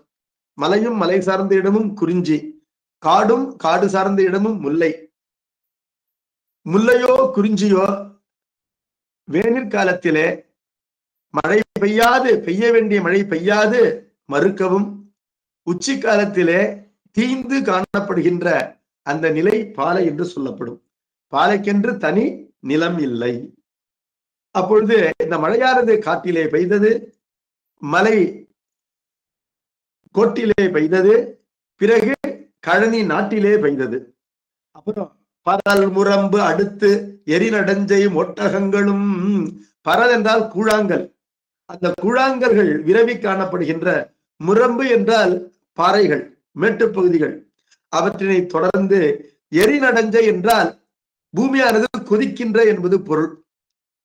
மலையும் மலை சார்ந்த இடமும் குறிஞ்சி, காடும் காடு சார்ந்த இடமும் முல்லை. முல்லையோ குறிஞ்சியோ வேனிற்காலத்திலே மழை பெய்யாது, பெய்ய வேண்டிய மழை பெய்யாது மறுக்கவும், உச்சி காலத்திலே தீந்து காணப்படுகின்ற அந்த நிலை பாலை என்று சொல்லப்படும். பாலைக்கென்று தனி நிலம் இல்லை. அப்பொழுது இந்த மழையானது காட்டிலே பெய்தது, மலை கோட்டிலே பெய்தது, பிறகு கழனி நாட்டிலே பெய்தது. அப்புறம் பரல் முரம்பு அடுத்து எரிநடஞ்சை ஒட்டகங்களும். பரல் என்றால் கூழாங்கல், அந்த கூழாங்கல்கள் விரவி காணப்படுகின்ற. முரம்பு என்றால் பாறைகள், மேட்டுப்பகுதிகள். அவற்றினை தொடர்ந்து எரிநடஞ்சை என்றால் பூமியானது கொதிக்கின்ற என்பது பொருள்.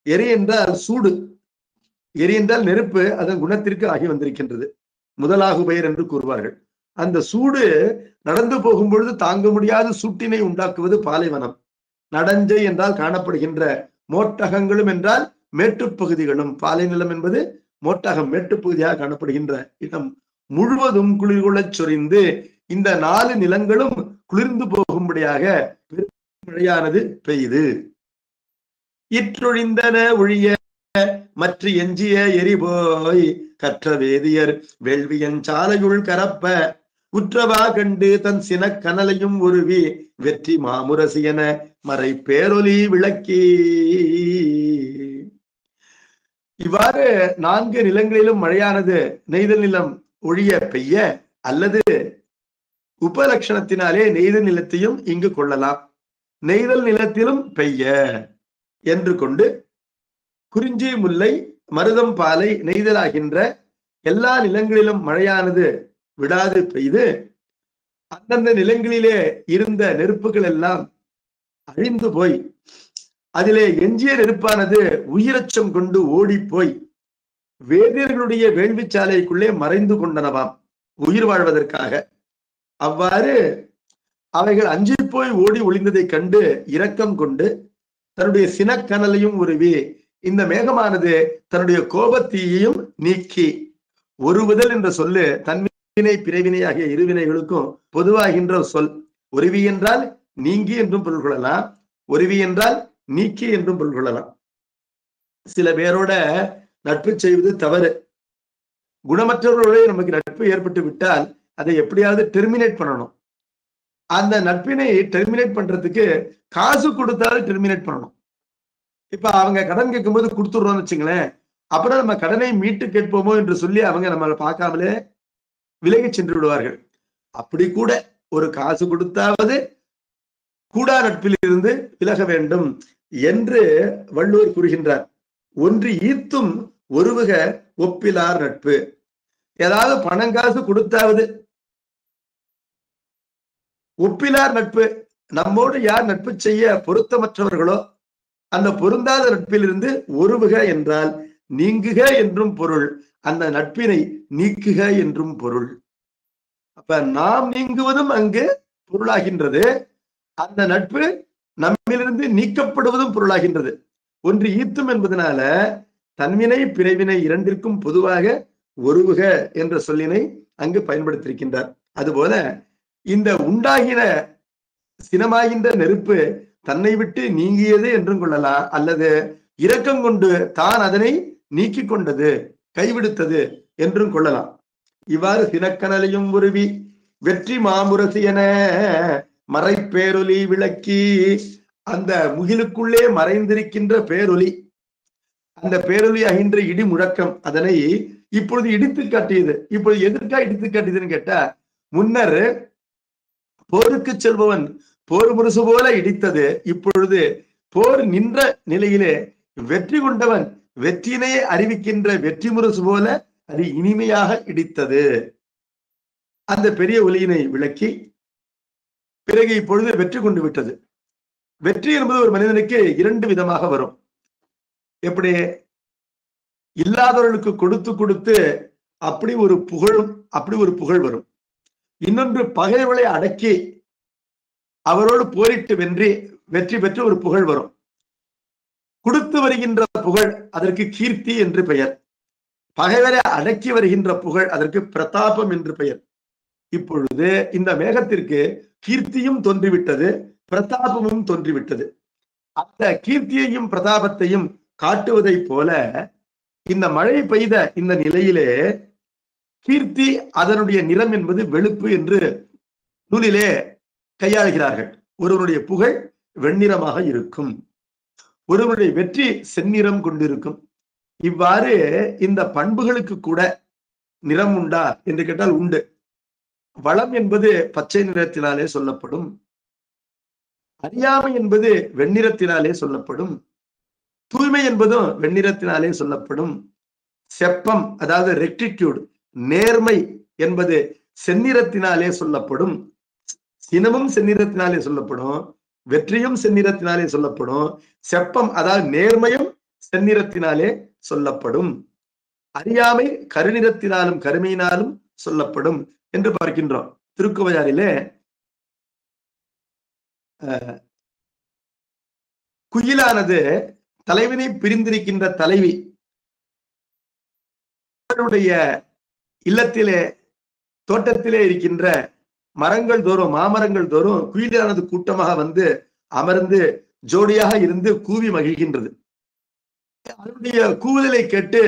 எரி என்றால் சூடு, எரி என்றால் நெருப்பு, அதன் குணத்திற்கு ஆகி வந்திருக்கின்றது. முதலாகு பெயர் என்று கூறுவார்கள். அந்த சூடு நடந்து போகும் பொழுது தாங்க முடியாத சூட்டினை உண்டாக்குவது பாலைவனம். நடஞ்சை என்றால் காணப்படுகின்ற. மோட்டகங்களும் என்றால் மேட்டுப்பகுதிகளும். பாலை நிலம் என்பது மோட்டகம், மேட்டுப்பகுதியாக காணப்படுகின்ற இடம் முழுவதும் குளிர்கொள்ளச் சொரிந்து இந்த 4 நிலங்களும் குளிர்ந்து போகும்படியாக மழையானது பெய்து. இற்றொழிந்தன ஒழிய மற்ற எஞ்சிய எரிபோய் கற்ற வேதியர் வேள்வியன் சாலையுள் கரப்ப உற்றவா கண்டு தன் சின கனலையும் உருவி வெற்றி மாமுரசியன மறை பேரொலி விளக்கி. இவ்வாறு 4 நிலங்களிலும் மழையானது நெய்தல் நிலம் ஒழிய பெய்ய, அல்லது உபலட்சணத்தினாலே நெய்தல் நிலத்தையும் இங்கு கொள்ளலாம். நெய்தல் நிலத்திலும் பெய்ய என்று கொண்டு குறிஞ்சி முல்லை மருதம் பாலை நெய்தலாகின்ற எல்லா நிலங்களிலும் மழையானது விடாது பெய்து அந்தந்த நிலங்களிலே இருந்த நெருப்புகள் எல்லாம் அழிந்து போய் அதிலே எஞ்சிய நெருப்பானது உயிரச்சம் கொண்டு ஓடி போய் வேதியர்களுடைய வேள்விச்சாலைக்குள்ளே மறைந்து கொண்டனவாம் உயிர் வாழ்வதற்காக. அவ்வாறு அவைகள் அஞ்சி போய் ஓடி ஒளிந்ததை கண்டு இரக்கம் கொண்டு தன்னுடைய சினக்கனலையும் உருவி இந்த மேகமானது தன்னுடைய கோபத்தீயையும் நீக்கி. ஒருவுதல் என்ற சொல்லு தன்வினை பிறவினை ஆகிய இருவினைகளுக்கும் பொதுவாகின்ற சொல். ஒருவி என்றால் நீங்கி என்றும் பொருள் கொள்ளலாம், ஒருவி என்றால் நீக்கி என்றும் பொருள் கொள்ளலாம். சில பேரோட நட்பு செய்வது தவறு. குணமற்றவர்களோட நமக்கு நட்பு ஏற்பட்டு விட்டால் அதை எப்படியாவது டெர்மினேட் பண்ணணும். அந்த நட்பினை டெர்மினேட் பண்றதுக்கு காசு கொடுத்தாலும் டெர்மினேட் பண்ணணும். இப்ப அவங்க கடன் கேட்கும்போது கொடுத்துடுறோம்னு வச்சுங்களேன், அப்புறம் நம்ம கடனை மீட்டு கேட்போமோ என்று சொல்லி அவங்க நம்மளை பார்க்காமலே விலகி சென்று விடுவார்கள். அப்படி கூட ஒரு காசு கொடுத்தாவது கூடா நட்பில் இருந்து விலக வேண்டும் என்று வள்ளுவர் கூறுகின்றார். ஒன்று ஈத்தும் ஒருவக ஒப்பிலார் நட்பு. ஏதாவது பணம் காசு கொடுத்தாவது ஒப்பிலார் நட்பு. நம்மோடு யார் நட்பு செய்ய பொருத்தமற்றவர்களோ அந்த பொருந்தாத நட்பிலிருந்து ஒருவுக என்றால் நீங்குக என்றும் பொருள், அந்த நட்பினை நீக்குக என்றும் பொருள். அப்ப நாம் நீங்குவதும் அங்கு பொருளாகின்றது, அந்த நட்பு நம்மிலிருந்து நீக்கப்படுவதும் பொருளாகின்றது. ஒன்று ஈத்தும் என்பதனால தன்வினை பிறவினை இரண்டிற்கும் பொதுவாக ஒருவுக என்ற சொல்லினை அங்கு பயன்படுத்தியிருக்கின்றார். அதுபோல இந்த உண்டாகின சினமாகின்ற நெருப்பு தன்னை விட்டு நீங்கியது என்றும் கொள்ளலாம், அல்லது இரக்கம் கொண்டு தான் அதனை நீக்கி கொண்டது கைவிடுத்தது என்றும் கொள்ளலாம். இவ்வாறு சினக்கனலையும் உருவி வெற்றி மாமுரசு என மறைப்பேரொலி விளக்கி, அந்த முகிலுக்குள்ளே மறைந்திருக்கின்ற பேரொலி, அந்த பேரொலி ஆகின்ற இடி முழக்கம் அதனை இப்பொழுது இடித்து காட்டியது. இப்பொழுது எதற்கா இடித்து காட்டியதுன்னு கேட்டா, முன்னர் போருக்கு செல்பவன் போர் முரசு போல இடித்தது, இப்பொழுது போர் நின்ற நிலையிலே வெற்றி கொண்டவன் வெற்றியினை அறிவிக்கின்ற வெற்றி முரசு போல அது இனிமையாக இடித்தது. அந்த பெரிய ஒலியினை விளக்கி பிறகு இப்பொழுது வெற்றி கொண்டு விட்டது. வெற்றி என்பது ஒரு மனிதனுக்கு இரண்டு விதமாக வரும். எப்படி? இல்லாதவர்களுக்கு கொடுத்து கொடுத்து அப்படி ஒரு புகழ் வரும். இன்னொன்று பகைவர்களை அடக்கி அவரோடு போரிட்டு வெற்றி பெற்று ஒரு புகழ் வரும். கொடுத்து வருகின்ற புகழ் அதற்கு கீர்த்தி என்று பெயர். பகைவரை அடக்கி வருகின்ற புகழ் அதற்கு பிரதாபம் என்று பெயர். இப்பொழுது இந்த மேகத்திற்கு கீர்த்தியும் தோன்றிவிட்டது, பிரதாபமும் தோன்றிவிட்டது. அந்த கீர்த்தியையும் பிரதாபத்தையும் காட்டுவதை போல இந்த மழை பெய்த இந்த நிலையிலே கீர்த்தி அதனுடைய நிறம் என்பது வெளுப்பு என்று நூலிலே கையாளுகிறார்கள். ஒருவருடைய புகழ் வெண்ணிறமாக இருக்கும், ஒருவருடைய வெற்றி செந்நிறம் கொண்டிருக்கும். இவ்வாறு இந்த பண்புகளுக்கு கூட நிறம் உண்டா என்று கேட்டால் உண்டு. வளம் என்பது பச்சை நிறத்தினாலே சொல்லப்படும், அறியாமை என்பது வெண்ணிறத்தினாலே சொல்லப்படும், தூய்மை என்பதும் வெண்ணிறத்தினாலே சொல்லப்படும், செப்பம் அதாவது ரெக்டிடியூட் நேர்மை என்பது செந்நிறத்தினாலே சொல்லப்படும், சினமும் செந்நிறத்தினாலே சொல்லப்படும், வெற்றியும் செந்நிறத்தினாலே சொல்லப்படும், செப்பம் அதாவது நேர்மையும் செந்நிறத்தினாலே சொல்லப்படும், அறியாமை கருநிறத்தினாலும் கருமையினாலும் சொல்லப்படும் என்று பார்க்கின்றோம். திருக்குவளையாரிலே குயிலானது தலைவனை பிரிந்திருக்கின்ற தலைவி அவருடைய இல்லத்திலே தோட்டத்திலே இருக்கின்ற மரங்கள் தோறும் மாமரங்கள் தோறும் குயிலானது கூட்டமாக வந்து அமர்ந்து ஜோடியாக இருந்து கூவி மகிழ்கின்றது. அதனுடைய கூவுதலை கேட்டு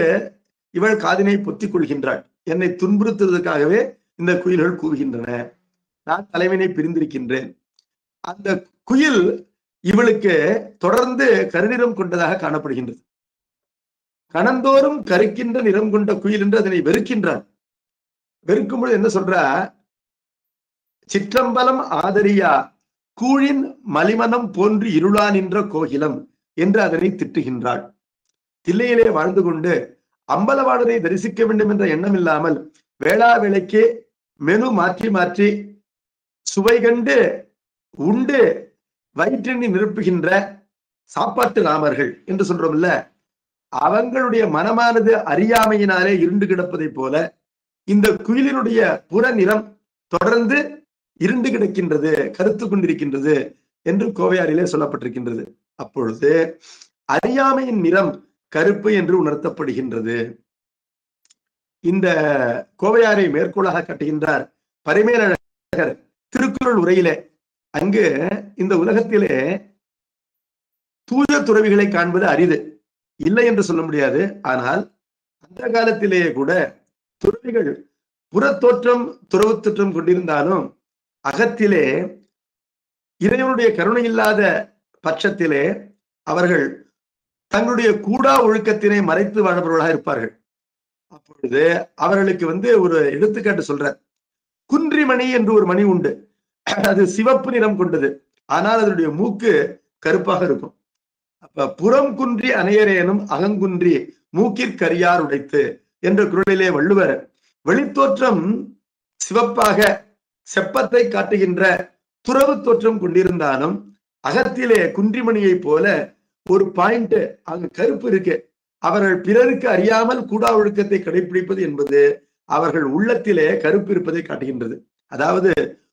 இவள் காதினை பொத்திக் கொள்கின்றாள். என்னை துன்புறுத்துவதற்காகவே இந்த குயில்கள் கூவுகின்றன, நான் தலைவனை பிரிந்திருக்கின்றேன். அந்த குயில் இவளுக்கு தொடர்ந்து கருநிறம் கொண்டதாக காணப்படுகின்றது. கணந்தோறும் கருக்கின்ற நிறம் கொண்ட குயில் என்று அதனை வெறுக்கின்றார். வெறுக்கும்போது என்ன சொல்றா? சிற்றம்பலம் ஆதரியா கூழின் மலிமனம் போன்று இருளா நின்ற கோகிலம் என்று அதனை திட்டுகின்றாள். தில்லையிலே வாழ்ந்து கொண்டு அம்பலவாணரை தரிசிக்க வேண்டும் என்ற எண்ணம் இல்லாமல் வேளா வேளைக்கு மெனு மாற்றி மாற்றி சுவை கண்டு உண்டு வயிற்றினை நிரப்புகின்ற சாப்பாட்டு ராமர்கள் என்று சொல்றோம்ல, அவங்களுடைய மனமானது அறியாமையினாலே இருண்டு கிடப்பதை போல இந்த குயிலினுடைய புற நிறம் தொடர்ந்து இருண்டு கிடக்கின்றது, கருத்து கொண்டிருக்கின்றது என்று கோவையாரிலே சொல்லப்பட்டிருக்கின்றது. அப்பொழுது அறியாமையின் நிறம் கருப்பு என்று உணர்த்தப்படுகின்றது. இந்த கோவையாரை மேற்கோளாக காட்டுகின்றார் பரிமேலழகர் திருக்குறள் உரையிலே. அங்கு இந்த உலகத்திலே தூய துறவிகளை காண்பது அரிது, இல்லை என்று சொல்ல முடியாது. ஆனால் அந்த காலத்திலேயே கூட துறவிகள் புறத்தோற்றம் துறவு தோற்றம் கொண்டிருந்தாலும் அகத்திலே இறைவனுடைய கருணை இல்லாத பட்சத்திலே அவர்கள் தங்களுடைய கூடா ஒழுக்கத்தினை மறைத்து வாழ்பவர்களாக இருப்பார்கள். அப்பொழுது அவர்களுக்கு ஒரு எடுத்துக்காட்டு சொல்ற, குன்றிமணி என்று ஒரு மணி உண்டு. அது சிவப்பு நிறம் கொண்டது, ஆனால் அதனுடைய மூக்கு கருப்பாக இருக்கும். அப்ப புறம் குன்றி அணையரேனும் அகங்குன்றி மூக்கிற்கரியார் உடைத்து என்ற குறளிலே வள்ளுவர் வெளித்தோற்றம் சிவப்பாக செப்பத்தை காட்டுகின்ற துறவு தோற்றம் கொண்டிருந்தாலும் அகத்திலே குன்றிமணியை போல ஒரு பாயிண்ட் அங்கு கருப்பு இருக்கு. அவர்கள் பிறருக்கு அறியாமல் கூடா ஒழுக்கத்தை கடைபிடிப்பது என்பது அவர்கள் உள்ளத்திலே கருப்பு இருப்பதை காட்டுகின்றது. அதாவது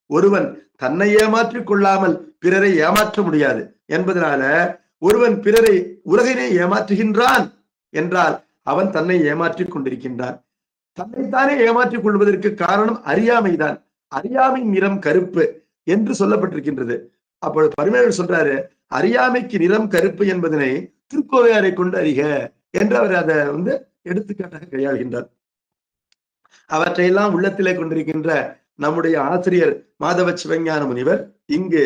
ஒருவன் தன்னை ஏமாற்றிக் கொள்ளாமல் பிறரை ஏமாற்ற முடியாது என்பதனால ஒருவன் பிறரை உலகினை ஏமாற்றுகின்றான் என்றால் அவன் தன்னை ஏமாற்றிக் கொண்டிருக்கின்றான். தன்னைத்தானே ஏமாற்றிக் கொள்வதற்கு காரணம் அறியாமைதான். அறியாமை நிறம் கருப்பு என்று சொல்லப்பட்டிருக்கின்றது. அப்பொழுது பரிமேலழகர் சொல்றாரு, அறியாமைக்கு நிறம் கருப்பு என்பதனை திருக்கோவையாரை கொண்டு அறிக என்று அவர் அதை எடுத்துக்காட்டாக கையாள்கின்றார். அவற்றையெல்லாம் உள்ளத்திலே கொண்டிருக்கின்ற நம்முடைய ஆசிரியர் மாதவ சிவஞான முனிவர் இங்கு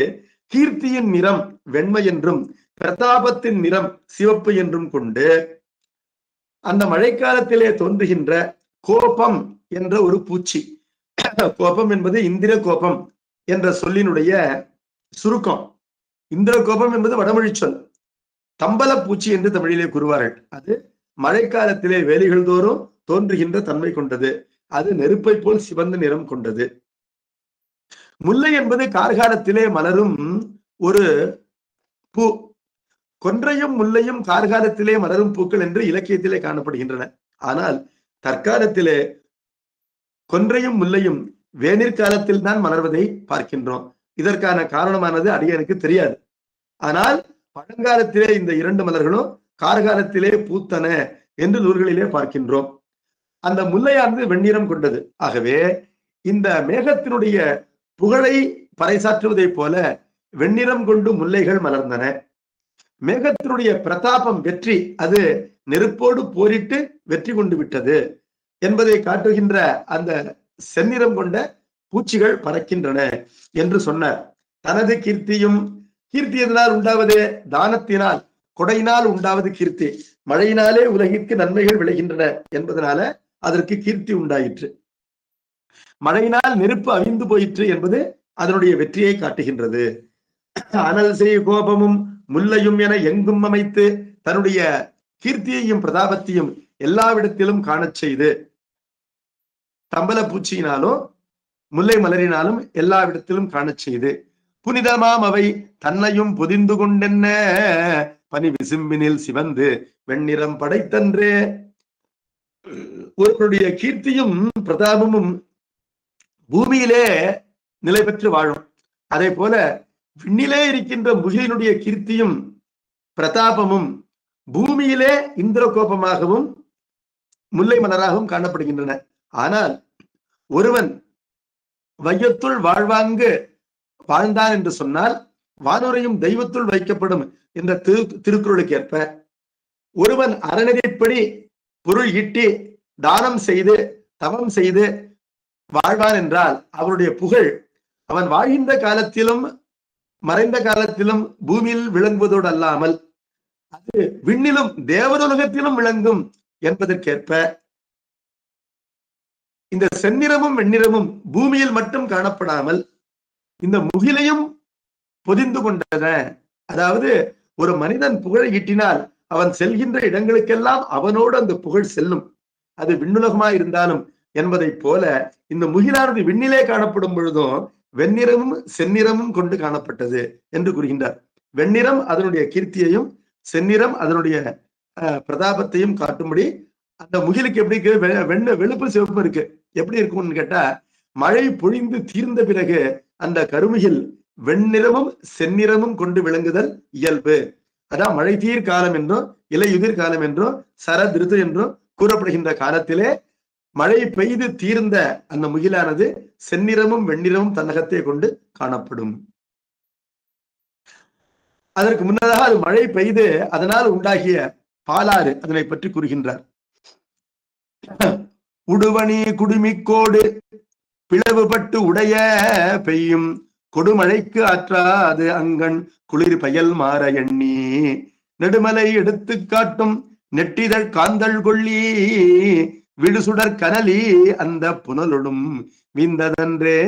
கீர்த்தியின் நிறம் வெண்மை என்றும் பிரதாபத்தின் நிறம் சிவப்பு என்றும் கொண்டு அந்த மழைக்காலத்திலே தோன்றுகின்ற கோபம் என்ற ஒரு பூச்சி, கோபம் என்பது இந்திர கோபம் என்ற சொல்லினுடைய சுருக்கம். இந்திர கோபம் என்பது வடமொழி சொல். தம்பல பூச்சி என்று தமிழிலே கூறுவார்கள். அது மழைக்காலத்திலே வேலிகள் தோறும் தோன்றுகின்ற தன்மை கொண்டது. அது நெருப்பை போல் சிவந்த நிறம் கொண்டது. முல்லை என்பது கார்காலத்திலே மலரும் ஒரு பூ. கொன்றையும் முல்லையும் கார்காலத்திலே மலரும் பூக்கள் என்று இலக்கியத்திலே காணப்படுகின்றன. ஆனால் தற்காலத்திலே கொன்றையும் முல்லையும் வேனிற்காலத்தில் தான் மலர்வதை பார்க்கின்றோம். இதற்கான காரணமானது அடியனுக்கு தெரியாது. ஆனால் பழங்காலத்திலே இந்த இரண்டு மலர்களும் கார்காலத்திலே பூத்தன என்று நூல்களிலே பார்க்கின்றோம். அந்த முல்லையானது வெண்ணிறம் கொண்டது. ஆகவே இந்த மேகத்தினுடைய புகழை பறைசாற்றுவதை போல வெண்ணிறம் கொண்டு முல்லைகள் மலர்ந்தன. மேகத்தினுடைய பிரதாபம் வெற்றி, அது நெருப்போடு போரிட்டு வெற்றி கொண்டு விட்டது என்பதை காட்டுகின்ற அந்த செந்நிறம் கொண்ட பூச்சிகள் பறக்கின்றன என்று சொன்னார். தனது கீர்த்தியும், கீர்த்தி எதனால் உண்டாவது? தானத்தினால், கொடையினால் உண்டாவது கீர்த்தி. மழையினாலே உலகிற்கு நன்மைகள் விளைகின்றன என்பதனால அதற்கு கீர்த்தி உண்டாயிற்று. மழையினால் நெருப்பு அவிந்து போயிற்று என்பது அதனுடைய வெற்றியை காட்டுகின்றது. அனல் செய் கோபமும் முல்லையும் என எங்கும் அமைத்து தன்னுடைய கீர்த்தியையும் பிரதாபத்தையும் எல்லாவிடத்திலும் காணச் செய்து, தம்பல பூச்சியினாலும் முல்லை மலரினாலும் எல்லாவிடத்திலும் காணச் செய்து, புனிதமாம் அவை தன்னையும் பொதிந்து கொண்டென்ன பனி விசும்பினில் சிவந்து வெண்ணிறம் படைத்தன்றே. ஒருவருடைய கீர்த்தியும் பிரதாபமும் பூமியிலே நிலை பெற்று வாழும். அதே போல விண்ணிலே இருக்கின்ற முகிலினுடைய கீர்த்தியும் பிரதாபமும் பூமியிலே இந்திர கோபமாகவும் முல்லை மலராகவும் காணப்படுகின்றன. ஆனால் ஒருவன் வையத்துள் வாழ்வாங்கு வாழ்ந்தான் என்று சொன்னால் வானுரையும் தெய்வத்துள் வைக்கப்படும் என்ற திருக்குறளுக்கு ஏற்ப ஒருவன் அறநெறிப்படி பொருள் ஈட்டி தானம் செய்து தவம் செய்து வாழ்வான் என்றால் அவருடைய புகழ் அவன் வாழ்கின்ற காலத்திலும் மறைந்த காலத்திலும் பூமியில் விளங்குவதோடு அல்லாமல் அது விண்ணிலும் தேவருலகத்திலும் விளங்கும் என்பதற்கேற்ப இந்த செந்நிறமும் வெண்ணிறமும் பூமியில் மட்டும் காணப்படாமல் இந்த முகிலையும் பொதிந்து கொண்டன. அதாவது ஒரு மனிதன் புகழை ஈட்டினால் அவன் செல்கின்ற இடங்களுக்கெல்லாம் அவனோடு அந்த புகழ் செல்லும், அது விண்ணுலகமாய் இருந்தாலும் என்பதை போல இந்த முகிலானது விண்ணிலே காணப்படும் பொழுதும் வெண்ணிறமும் செந்நிறமும் கொண்டு காணப்பட்டது என்று கூறுகின்றார். வெண்ணிறம் அதனுடைய கீர்த்தியையும் செந்நிறம் அதனுடைய பிரதாபத்தையும் காட்டும்படி அந்த முகிலுக்கு எப்படி இருக்கு? வெளுப்பு சிவப்பு இருக்கு. எப்படி இருக்கும்னு கேட்டா, மழை பொழிந்து தீர்ந்த பிறகு அந்த கருமுகில் வெண்ணிறமும் செந்நிறமும் கொண்டு விளங்குதல் இயல்பு. அதான் மழை தீர் காலம் என்றும் இலையுதிர் காலம் என்றும் சரதிருத்து என்றும் கூறப்படுகின்ற காலத்திலே மழை பெய்து தீர்ந்த அந்த முகிலானது செந்நிறமும் வெண்ணிறமும் தன்னகத்தை கொண்டு காணப்படும். அதற்கு முன்னதாக அது மழை பெய்து அதனால் உண்டாகிய பாலாறு அதனை பற்றி கூறுகின்றார். உடுவணி குடுமிக்கோடு பிளவுபட்டு உடைய பெய்யும் கொடுமழைக்கு ஆற்றாது அங்கண் குளிர் பயல் மாற எண்ணி நெடுமலை எடுத்து காட்டும் நெட்டிதழ் காந்தள் கொள்ளி விடுசுடர் கனலி அந்த புனலொடும் விந்ததன்றே.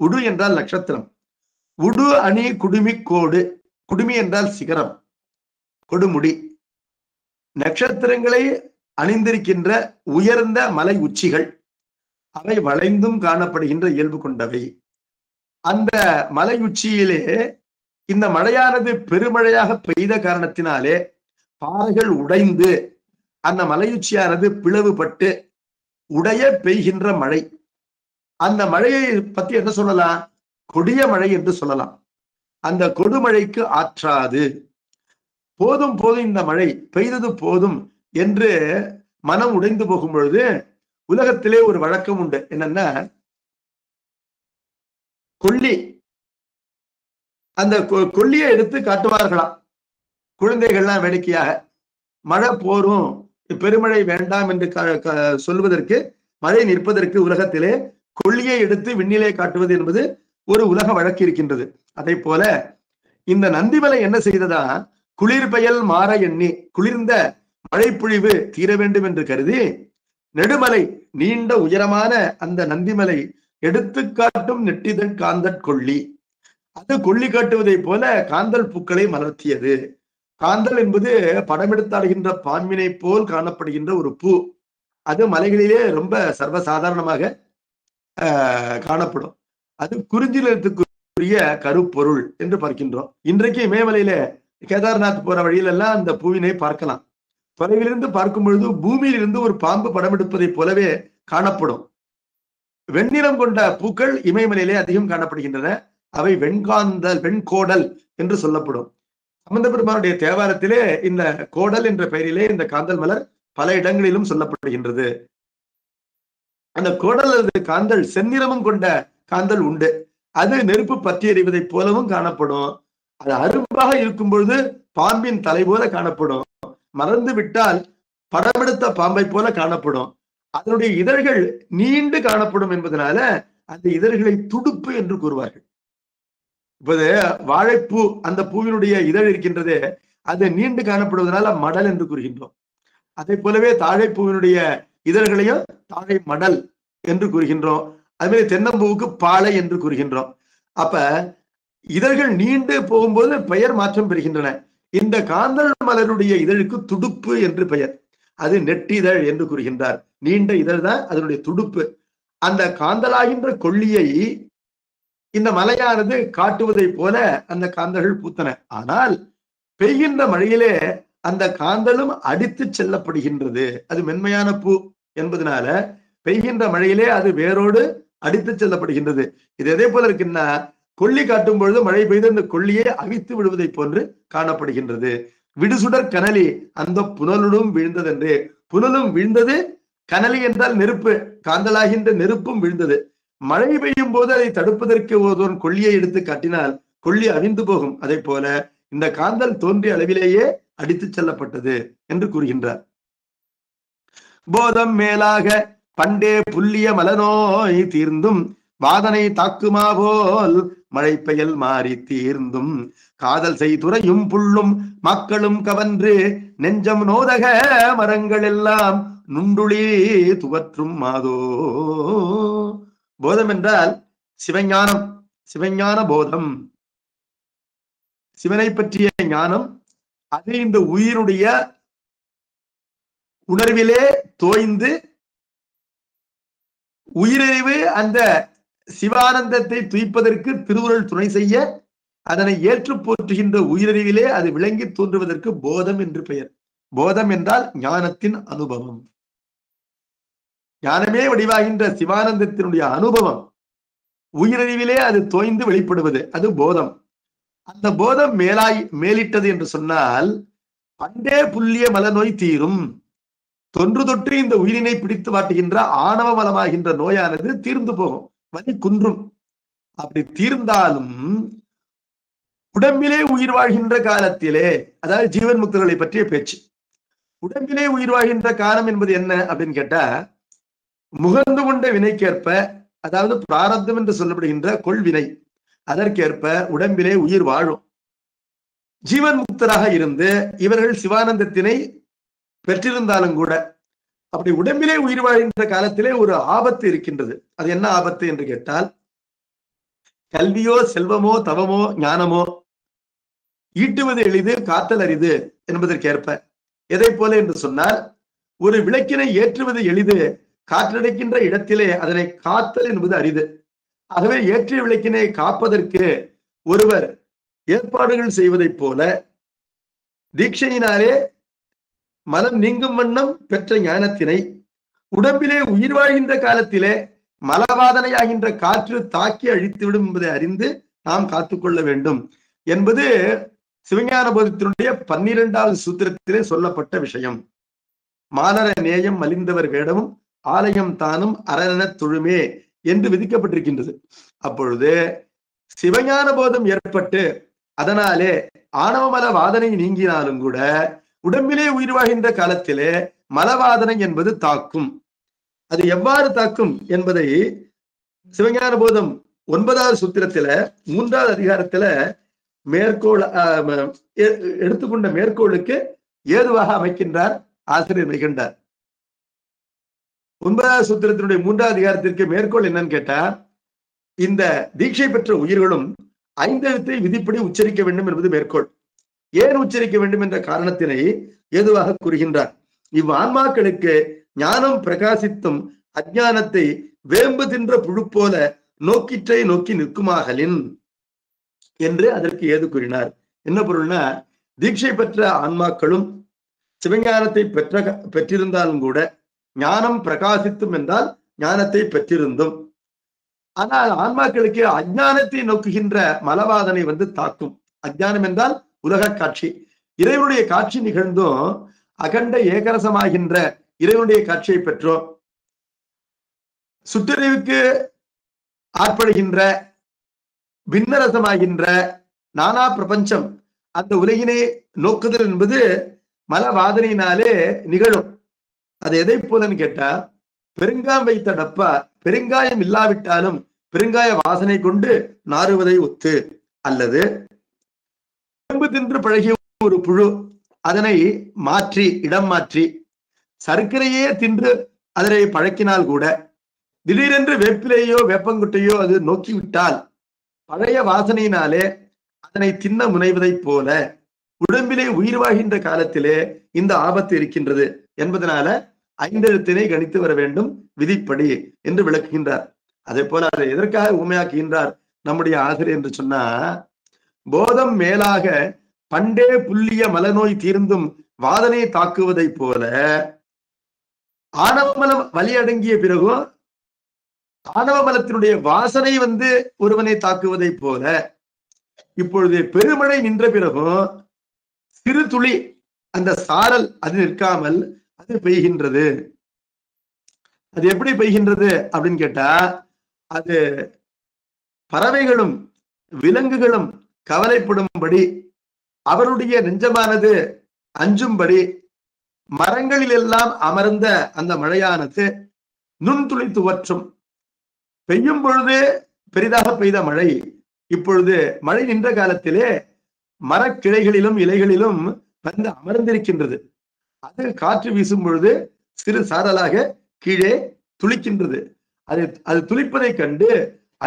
உடு என்றால் நட்சத்திரம். உடு அணி குடுமி கோடு. குடுமி என்றால் சிகரம், கொடுமுடி. நட்சத்திரங்களை அணிந்திருக்கின்ற உயர்ந்த மலை உச்சிகள், அவை வளைந்தும் காணப்படுகின்ற இயல்பு கொண்டவை. அந்த மலை உச்சியிலே இந்த மழையானது பெருமழையாக பெய்த காரணத்தினாலே பாறைகள் உடைந்து அந்த மலையுச்சியானது பிளவுபட்டு உடைய பெய்கின்ற மழை. அந்த மழையை பத்தி என்ன சொல்லலாம்? கொடிய மழை என்று சொல்லலாம். அந்த கொடுமழைக்கு ஆற்றாது, போதும் போதும் இந்த மழை பெய்தது போதும் என்று மனம் உடைந்து போகும் பொழுது உலகத்திலே ஒரு வழக்கம் உண்டு. என்னன்னா, கொல்லி, அந்த கொல்லியை எடுத்து காட்டுவார்களாம் குழந்தைகள்லாம் வேடிக்கையாக. மழை போரும், பெருமழை வேண்டாம் என்று சொல்வதற்கு, மழை நிற்பதற்கு உலகத்திலே கொல்லியை எடுத்து விண்ணிலே காட்டுவது என்பது ஒரு உலக வழக்கு இருக்கின்றது. அதை போல இந்த நந்திமலை என்ன செய்ததா, குளிர் பெயல் மாற எண்ணி, குளிர்ந்த மழை பொழிவு தீர வேண்டும் என்று கருதி நெடுமலை, நீண்ட உயரமான அந்த நந்திமலை எடுத்து காட்டும் நெட்டிதழ் காந்தற் கொல்லி, அது கொல்லி காட்டுவதை போல காந்தல் பூக்களை மலர்த்தியது. காந்தல் என்பது படமெடுத்தாடுகின்ற பான்மினை போல் காணப்படுகின்ற ஒரு பூ. அது மலைகளிலே ரொம்ப சர்வசாதாரணமாக காணப்படும். அது குறிஞ்சி நிறத்துக்குரிய கருப்பொருள் என்று பார்க்கின்றோம். இன்றைக்கு இமயமலையில கேதார்நாத் போற வழியிலெல்லாம் அந்த பூவினை பார்க்கலாம். தொலைவிலிருந்து பார்க்கும் பொழுது பூமியிலிருந்து ஒரு பாம்பு படம் எடுப்பதை போலவே காணப்படும். வெண்ணிறம் கொண்ட பூக்கள் இமயமலையிலே அதிகம் காணப்படுகின்றன. அவை வெண்காந்தல், வெண்கோடல் என்று சொல்லப்படும். சம்பந்த பெருமானுடைய தேவாரத்திலே இந்த கோடல் என்ற பெயரிலே இந்த காந்தல் மலர் பல இடங்களிலும் சொல்லப்படுகின்றது. அந்த கோடல் அல்லது காந்தல் செந்நிறமும் கொண்ட காந்தல் உண்டு. அது நெருப்பு பற்றி எறிவதை போலவும் காணப்படும். அது அரும்பாக இருக்கும் பொழுது பாம்பின் தலை போல காணப்படும். மறந்து விட்டால் படமெடுத்த பாம்பை போல காணப்படும். அதனுடைய இதழ்கள் நீண்டு காணப்படும் என்பதனால அந்த இதழ்களை துடுப்பு என்று கூறுவார்கள். இப்போது வாழைப்பூ, அந்த பூவினுடைய இதழ் இருக்கின்றது, அது நீண்டு காணப்படுவதனால மடல் என்று கூறுகின்றோம். அதே போலவே தாழைப்பூவினுடைய இதழ்களையும் தாழை மடல் என்று கூறுகின்றோம். அது மாதிரி தென்னம்பூவுக்கு பாலை என்று கூறுகின்றோம். அப்ப இதழ்கள் நீண்டு போகும்போது பெயர் மாற்றம் பெறுகின்றன. இந்த காந்தல் மலருடைய இதழுக்கு துடுப்பு என்று பெயர். அது நெட்டிதழ் என்று கூறுகின்றார். நீண்ட இதழ் தான் அதனுடைய துடுப்பு. அந்த காந்தலாகின்ற கொல்லியை இந்த மலையானது காட்டுவதை போல அந்த காந்தல்கள் பூத்தன. ஆனால் பெய்கின்ற மழையிலே அந்த காந்தலும் அடித்து செல்லப்படுகின்றது. அது மென்மையான பூ என்பதனால பெய்கின்ற மழையிலே அது வேரோடு அடித்து செல்லப்படுகின்றது. இது எதே போல இருக்குன்னா, கொல்லி காட்டும் பொழுது மழை பெய்து அந்த கொல்லியை அவித்து விடுவதை போன்று காணப்படுகின்றது. விடுசுடர் கனலி அந்த புனலுடும் வீழ்ந்ததென்று, புனலும் வீழ்ந்தது, கனலி என்றால் நெருப்பு, காந்தலாகின்ற நெருப்பும் வீழ்ந்தது. மழை பெய்யும் போது அதை தடுப்பதற்கு ஒருவன் கொல்லியை எடுத்து காட்டினால் கொல்லி அவிந்து போகும். அதை போல இந்த காந்தல் தோன்றிய அளவிலேயே அடித்து செல்லப்பட்டது என்று கூறுகின்றார். போதம் மேலாக பண்டே புல்லிய மலநோய் தீர்ந்தும் வாதனை தாக்குமா போல் மழை பெயல் மாறி தீர்ந்தும் காதல் செய்துறையும் புல்லும் மக்களும் கவன்று நெஞ்சம் நோதக மரங்கள் எல்லாம் நுண்டுளி துவற்றும் மாதோ. போதம் என்றால் சிவஞானம், சிவஞான போதம், சிவனை பற்றிய ஞானம். அது இந்த உயிருடைய உணர்விலே தோய்ந்து உயிரறிவு அந்த சிவானந்தத்தை துய்ப்பதற்கு திருவுருள் துணை செய்ய அதனை ஏற்று போற்றுகின்ற உயிரறிவிலே அது விளங்கி தோன்றுவதற்கு போதம் என்று பெயர். போதம் என்றால் ஞானத்தின் அனுபவம். ஞானமே வடிவாகின்ற சிவானந்தத்தினுடைய அனுபவம் உயிரறிவிலே அது தோய்ந்து வெளிப்படுவது, அது போதம். அந்த போதம் மேலிட்டது என்று சொன்னால் பண்டே புல்லிய மலநோய் தீரும். தொன்று தொற்று இந்த உயிரினை பிடித்து வாட்டுகின்ற ஆணவ மலமாகின்ற நோயானது தீர்ந்து போகும், வலி குன்றும். அப்படி தீர்ந்தாலும் உடம்பிலே உயிர் வாழ்கின்ற காலத்திலே, அதாவது ஜீவன் முக்தர்களை பற்றிய பேச்சு, உடம்பிலே உயிர் வாழ்கின்ற காலம் என்பது என்ன அப்படின்னு கேட்டா, முகர்ந்து கொண்ட வினைக்கேற்ப, அதாவது பிராரப்தம் என்று சொல்லப்படுகின்ற கொள்வினை, அதற்கேற்ப உடம்பிலே உயிர் வாழும். ஜீவன் முக்தராக இருந்து இவர்கள் சிவானந்தத்தினை பெற்றிருந்தாலும் கூட அப்படி உடம்பிலே உயிர் வாழ்கின்ற காலத்திலே ஒரு ஆபத்து இருக்கின்றது. அது என்ன ஆபத்து என்று கேட்டால், கல்வியோ செல்வமோ தவமோ ஞானமோ ஈட்டுவது எளிது காத்தல் அரிது என்பதற்கேற்ப. எதை போல என்று சொன்னால், ஒரு விளக்கினை ஏற்றுவது எளிது, காற்றடைக்கின்ற இடத்திலே அதனை காத்தல் என்பது அரிது. ஆகவே ஏற்றிய விளக்கினை காப்பதற்கு ஒருவர் ஏற்பாடுகள் செய்வதைப் போல தீட்சையினாலே மலம் நீங்கும் வண்ணம் பெற்ற ஞானத்தினை உடம்பிலே உயிர் வாழ்கின்ற காலத்திலே மலவாதனையாகின்ற காற்று தாக்கி அழித்துவிடும் என்பதை அறிந்து நாம் காத்துக்கொள்ள வேண்டும் என்பது சிவஞான போதத்தினுடைய 12வது சூத்திரத்திலே சொல்லப்பட்ட விஷயம். மாலர நேயம் மலிந்தவர் வேடமும் ஆலயம் தானும் அரண தொழுமே என்று விதிக்கப்பட்டிருக்கின்றது. அப்பொழுது சிவஞான போதம் ஏற்பட்டு அதனாலே ஆணவமல வாதனை நீங்கினாலும் கூட உடம்பிலே உயிர் வாழ்கின்ற காலத்திலே மலவாதனை என்பது தாக்கும். அது எவ்வாறு தாக்கும் என்பதை சிவஞான போதம் 9வது சூத்திரத்துல 3வது அதிகாரத்துல மேற்கோள் எடுத்துக்கொண்ட மேற்கோளுக்கு ஏதுவாக அமைக்கின்றார் ஆசிரியர் மிகின்றார். 9வது சூத்திரத்தினுடைய 3வது அதிகாரத்திற்கு மேற்கோள் என்னன்னு கேட்டா, இந்த தீட்சை பெற்ற உயிர்களும் 5 எழுத்தை விதிப்படி உச்சரிக்க வேண்டும் என்பது மேற்கோள். ஏன் உச்சரிக்க வேண்டும் என்ற காரணத்தினை ஏதுவாக கூறுகின்றார். இவ்வான்மாக்களுக்கு ஞானம் பிரகாசித்தும் அஞ்ஞானத்தை வேம்பு தின்ற புழு போல நோக்கிற்றை நோக்கி நிற்குமாகலின் என்று அதற்கு ஏது கூறினார். என்ன பொருள்னா, தீட்சை பெற்ற ஆன்மாக்களும் சிவஞானத்தை பெற்றிருந்தாலும் கூட ஞானம் பிரகாசித்தும் என்றால் ஞானத்தை பெற்றிருந்தும், ஆனால் ஆன்மாக்களுக்கு அஞ்ஞானத்தை நோக்குகின்ற மலவாதனை தாக்கும். அஞ்ஞானம் என்றால் உலக காட்சி. இறைவனுடைய காட்சி நிகழ்ந்தும் அகண்ட ஏகரசமாகின்ற இறைவனுடைய காட்சியை பெற்றோம். சுற்றறிவுக்கு ஆட்படுகின்ற பின்னரசமாகின்ற நானா பிரபஞ்சம் அந்த உலகினை நோக்குதல் என்பது மலவாதனையினாலே நிகழும். அது எதை போலன்னு கேட்டா, பெருங்காயம் வைத்த டப்பா பெருங்காயம் இல்லாவிட்டாலும் பெருங்காய வாசனை கொண்டு நாறுவதை ஒத்து, அல்லது எறும்பு தின்று பழகிய ஒரு புழு அதனை மாற்றி இடம் மாற்றி சர்க்கரையே தின்று அதனை பழக்கினால் கூட திடீரென்று வேப்பிலையோ வேப்பங்குட்டையோ அது நோக்கிவிட்டால் பழைய வாசனையினாலே அதனை தின்ன முனைவதைப் போல உடம்பிலே உயிர் வாழ்கின்ற காலத்திலே இந்த ஆபத்து இருக்கின்றது என்பதனால 5 எழுத்தினை கணித்து வர வேண்டும் விதிப்படி என்று விளக்குகின்றார். அதே போல அதை எதற்காக உண்மையாக்குகின்றார் நம்முடைய ஆசிரியர் என்று சொன்னா, போதம் மேலாக பண்டே புல்லிய மலநோய் தீர்ந்தும் வாதனை தாக்குவதை போல ஆணவமலம் வலியடங்கிய பிறகும் ஆணவமலத்தினுடைய வாசனை ஒருவனை தாக்குவதை போல இப்பொழுது பெருமழை நின்ற பிறகும் சிறு துளி அந்த சாரல் அது நிற்காமல் அது பெய்கின்றது. அது எப்படி பெய்கின்றது அப்படின்னு கேட்டா, அது பறவைகளும் விலங்குகளும் கவலைப்படும்படி அவருடைய நெஞ்சமானது அஞ்சும்படி மரங்களில் எல்லாம் அமர்ந்த அந்த மழையானது நுண்துளி துவற்றும். பெய்யும் பொழுது பெரிதாக பெய்த மழை இப்பொழுது மழை நின்ற காலத்திலே மரக்கிளைகளிலும் இலைகளிலும் அமர்ந்திருக்கின்றது. அது காற்று வீசும் பொழுது சிறு சாரலாக கீழே துளிக்கின்றது. அது துளிப்பதை கண்டு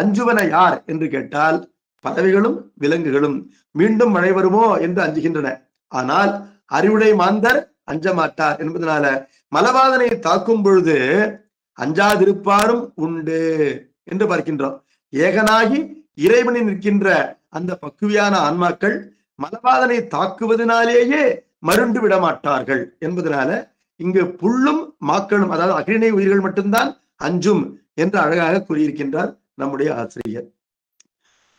அஞ்சுவன யார் என்று கேட்டால் பறவைகளும் விலங்குகளும் மீண்டும் மழை வருமோ என்று அஞ்சுகின்றன. ஆனால் அறிவுடை மாந்தர் அஞ்ச மாட்டார் என்பதனால மலவாதனை தாக்கும் பொழுது அஞ்சாதிருப்பாரும் உண்டு என்று பார்க்கின்றோம். ஏகனாகி இறைவனில் நிற்கின்ற அந்த பக்குவியான ஆன்மாக்கள் மலவாதனை தாக்குவதனாலேயே மருண்டு விட மாட்டார்கள் என்பதனால இங்கு புல்லும் மாக்களும், அதாவது அகிரிணை உயிர்கள் மட்டும்தான் அஞ்சும் என்று அழகாக கூறியிருக்கின்றார் நம்முடைய ஆசிரியர்.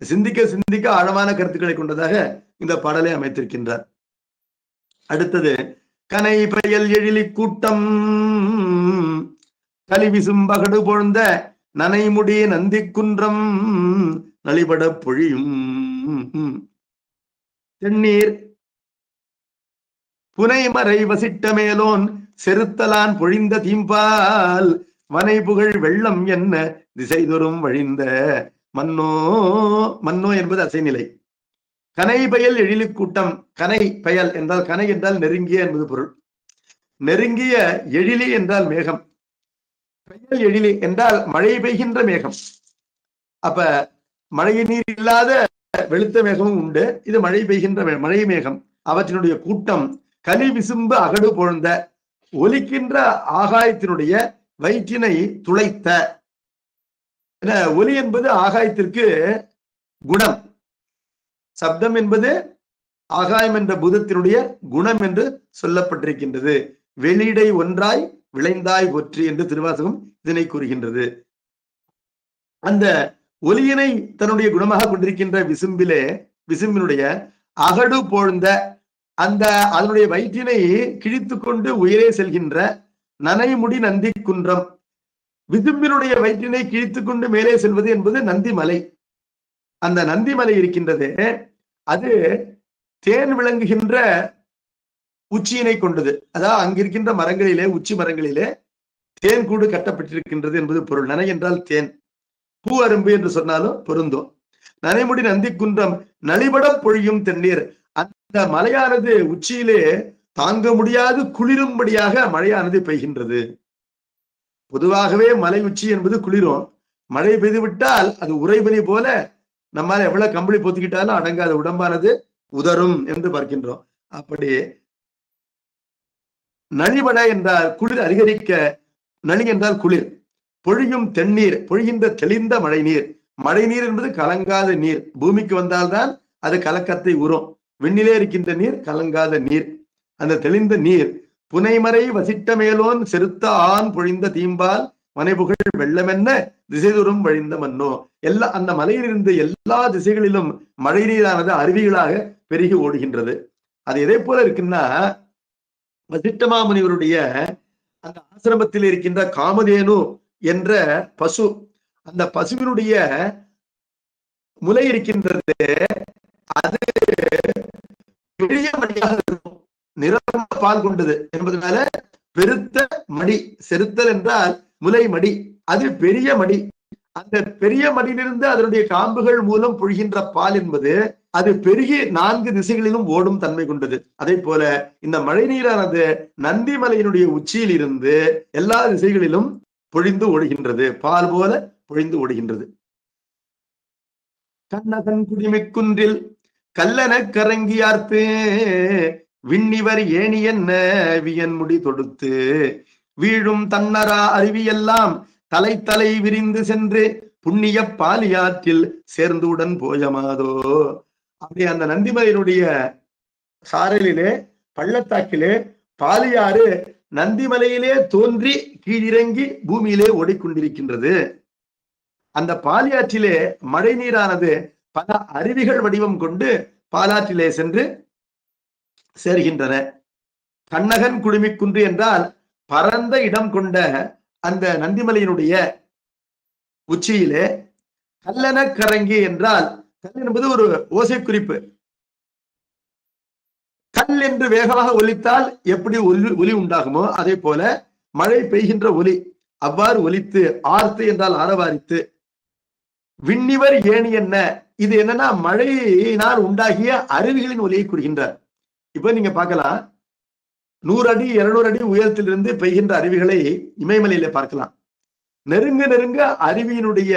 சிந்திக்க சிந்திக்க ஆழமான கருத்துக்களை கொண்டதாக இந்த பாடலை அமைத்திருக்கின்றார். அடுத்தது, கனை பெயல் எழிலி கூட்டம் கலிவிசும் பகடு பொழுந்த நனைமுடி நந்தி குன்றம் நலிபட பொழியும் தென்னீர் புனைமறை வசிட்ட மேலோன் செருத்தலான் பொழிந்த தீம்பால் வனை புகழ் வெள்ளம் என்ன திசைதொறும் வழிந்த மன்னோ. மன்னோ என்பது அசைநிலை. கனை பெயல் எழிலி கூட்டம். கனை பெயல் என்றால், கனை என்றால் நெருங்கிய என்பது பொருள். நெருங்கிய எழிலி என்றால் மேகம். பெயல் எழிலி என்றால் மழை பெய்கின்ற மேகம். அப்ப மழை நீர் இல்லாத வெளுத்த மேகமும் உண்டு. இது மழை பெய்கின்ற மழை மேகம். அவற்றினுடைய கூட்டம் கலி விசும்பு அகடு பொழுந்த ஒலிக்கின்ற ஆகாயத்தினுடைய வயிற்றினை துளைத்த ஒலி என்பது ஆகாயத்திற்கு குணம், சப்தம் என்பது ஆகாயம் என்ற பூதத்தினுடைய குணம் என்று சொல்லப்பட்டிருக்கின்றது. வெளியிடை ஒன்றாய் விளைந்தாய் ஒற்றி என்று திருவாசகம் இதனை கூறுகின்றது. அந்த ஒலியினை தன்னுடைய குணமாக கொண்டிருக்கின்ற விசும்பினுடைய அகடு போழ்ந்த அந்த அதனுடைய வயிற்றினை கிழித்து கொண்டு உயரே செல்கின்ற நனைமுடி நந்தி குன்றம், விசும்பினுடைய வயிற்றினை கிழித்து கொண்டு மேலே செல்வது என்பது நந்திமலை. அந்த நந்திமலை இருக்கின்றது, அது தேன் விளங்குகின்ற உச்சியினை கொண்டது. அதாவது அங்கிருக்கின்ற மரங்களிலே, உச்சி மரங்களிலே தேன் கூடு கட்டப்பட்டிருக்கின்றது என்பது பொருள். நனை என்றால் தேன், பூ அரும்பு என்று சொன்னாலும் பொருந்தும். நனைமுடி நந்தி குன்றம் நலிபட பொழியும் தென்னீர். அந்த மலையானது உச்சியிலே தாங்க முடியாது குளிரும்படியாக மழையானது பெய்கின்றது. பொதுவாகவே மலை உச்சி என்பது குளிரும். மழை பெய்து விட்டால் அது உறைபனி போல நம்மால எவ்வளவு கம்பளி பொத்திக்கிட்டாலும் அடங்காத உடம்பானது உதரும் என்று பார்க்கின்றோம். அப்படி நலிபட என்றால் குளிர் அதிகரிக்க, நலி என்றால் குளிர், பொழியும் தென்னீர் பொழிகின்ற தெளிந்த மழை நீர். மழை நீர் என்பது கலங்காத நீர். பூமிக்கு வந்தால்தான் அது கலக்கத்தை உறும். விண்ணிலே இருக்கின்ற நீர் கலங்காத நீர். அந்த தெளிந்த நீர் புனைமறை வசிட்ட மேலோன் செருத்த ஆண் பொழிந்த தீம்பால் மனைபுகழ் வெள்ளமென்ன திசைதொறும் வழிந்த மன்னோ. அந்த மலையிலிருந்து எல்லா திசைகளிலும் மழை நீரானது அருவிகளாக பெருகி ஓடுகின்றது. அது எதை போல இருக்குன்னா, வசிட்டமாமுனிவருடைய அந்த ஆசிரமத்தில் இருக்கின்ற காமதேனு என்ற பசு, அந்த பசுவினுடைய முலை இருக்கின்றது, அது பெரிய மடியாக இருக்கும், நிறம் பால் கொண்டது என்பதனால பெருத்த மடி. செருத்தல் என்றால் முலை மடி, அது பெரிய மடி. அந்த பெரிய மடியிலிருந்து அதனுடைய காம்புகள் மூலம் பொழிகின்ற பால் என்பது அது பெருகி 4 திசைகளிலும் ஓடும் தன்மை கொண்டது. அதே போல இந்த மழை நீரானது நந்திமலையினுடைய உச்சியில் இருந்து எல்லா திசைகளிலும் பொழிந்து ஓடுகின்றது, பால் போல பொழிந்து ஓடுகின்றது. கண்ணகன் குடிமிக்குன்றில் கல்லன கரங்கியார்த்து விண்ணிவர் ஏணி என்ன வியன்முடி தொடுத்து வீழும் தன்னரா அருவியெல்லாம் தலை தலை விரிந்து சென்று புண்ணிய பாலியாற்றில் சேர்ந்துடன் போயமாதோ. அப்படி அந்த நந்திமலையினுடைய சாரலிலே, பள்ளத்தாக்கிலே பாலியாறு நந்திமலையிலே தோன்றி கீழிறங்கி பூமியிலே ஓடிக்கொண்டிருக்கின்றது. அந்த பாலியாற்றிலே மழை நீரானது பல அருவிகள் வடிவம் கொண்டு பாலாற்றிலே சென்று சேர்கின்றன. கண்ணகன் குழுமிக்குன்று என்றால் பரந்த இடம் கொண்ட அந்த நந்திமலையினுடைய உச்சியிலே கல்லென கரங்கி என்றால், கல் என்பது ஒரு ஓசை குறிப்பு. கல் என்று வேகமாக ஒலித்தால் எப்படி ஒலி உண்டாகுமோ அதே போல மழை பெய்கின்ற ஒலி அவ்வாறு ஒலித்து, ஆர்த்து என்றால் ஆரவாரித்து, விண்ணிவர் ஏணி என்ன, இது என்னன்னா மழையினால் உண்டாகிய அருவிகளின் ஒலியை கூறுகின்றார். இப்ப நீங்க பார்க்கலாம், 100 அடி 200 அடி உயரத்திலிருந்து பெய்கின்ற அருவிகளை இமயமலையில பார்க்கலாம். நெருங்க நெருங்க அருவியினுடைய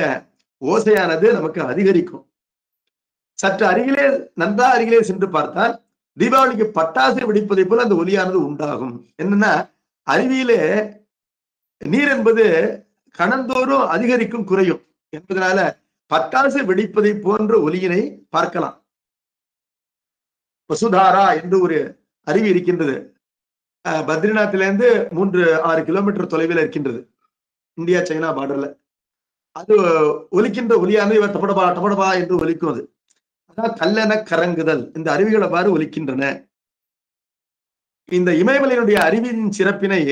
ஓசையானது நமக்கு அதிகரிக்கும். சற்று அருகிலே, நன்றா அருகிலே சென்று பார்த்தால் தீபாவளிக்கு பட்டாசு வெடிப்பதை போல அந்த ஒலியானது உண்டாகும். என்னன்னா, அருவியிலே நீர் என்பது கணந்தோறும் அதிகரிக்கும் குறையும் என்பதனால பட்டாசு வெடிப்பதை போன்ற ஒலியினை பார்க்கலாம். வசுதாரா என்று ஒரு அருவி இருக்கின்றது. பத்ரிநாத்திலிருந்து 3-6 கிலோமீட்டர் தொலைவில் இருக்கின்றது, இந்தியா சைனா பார்டர்ல. அது ஒலிக்கின்ற ஒலியானது இவர் டபடபா டபடபா என்று ஒலிக்கும். அது அதான் கல்லென கரங்குதல். இந்த அருவிகள் அவ்வாறு ஒலிக்கின்றன. இந்த இமயமலையினுடைய அருவியின் சிறப்பினை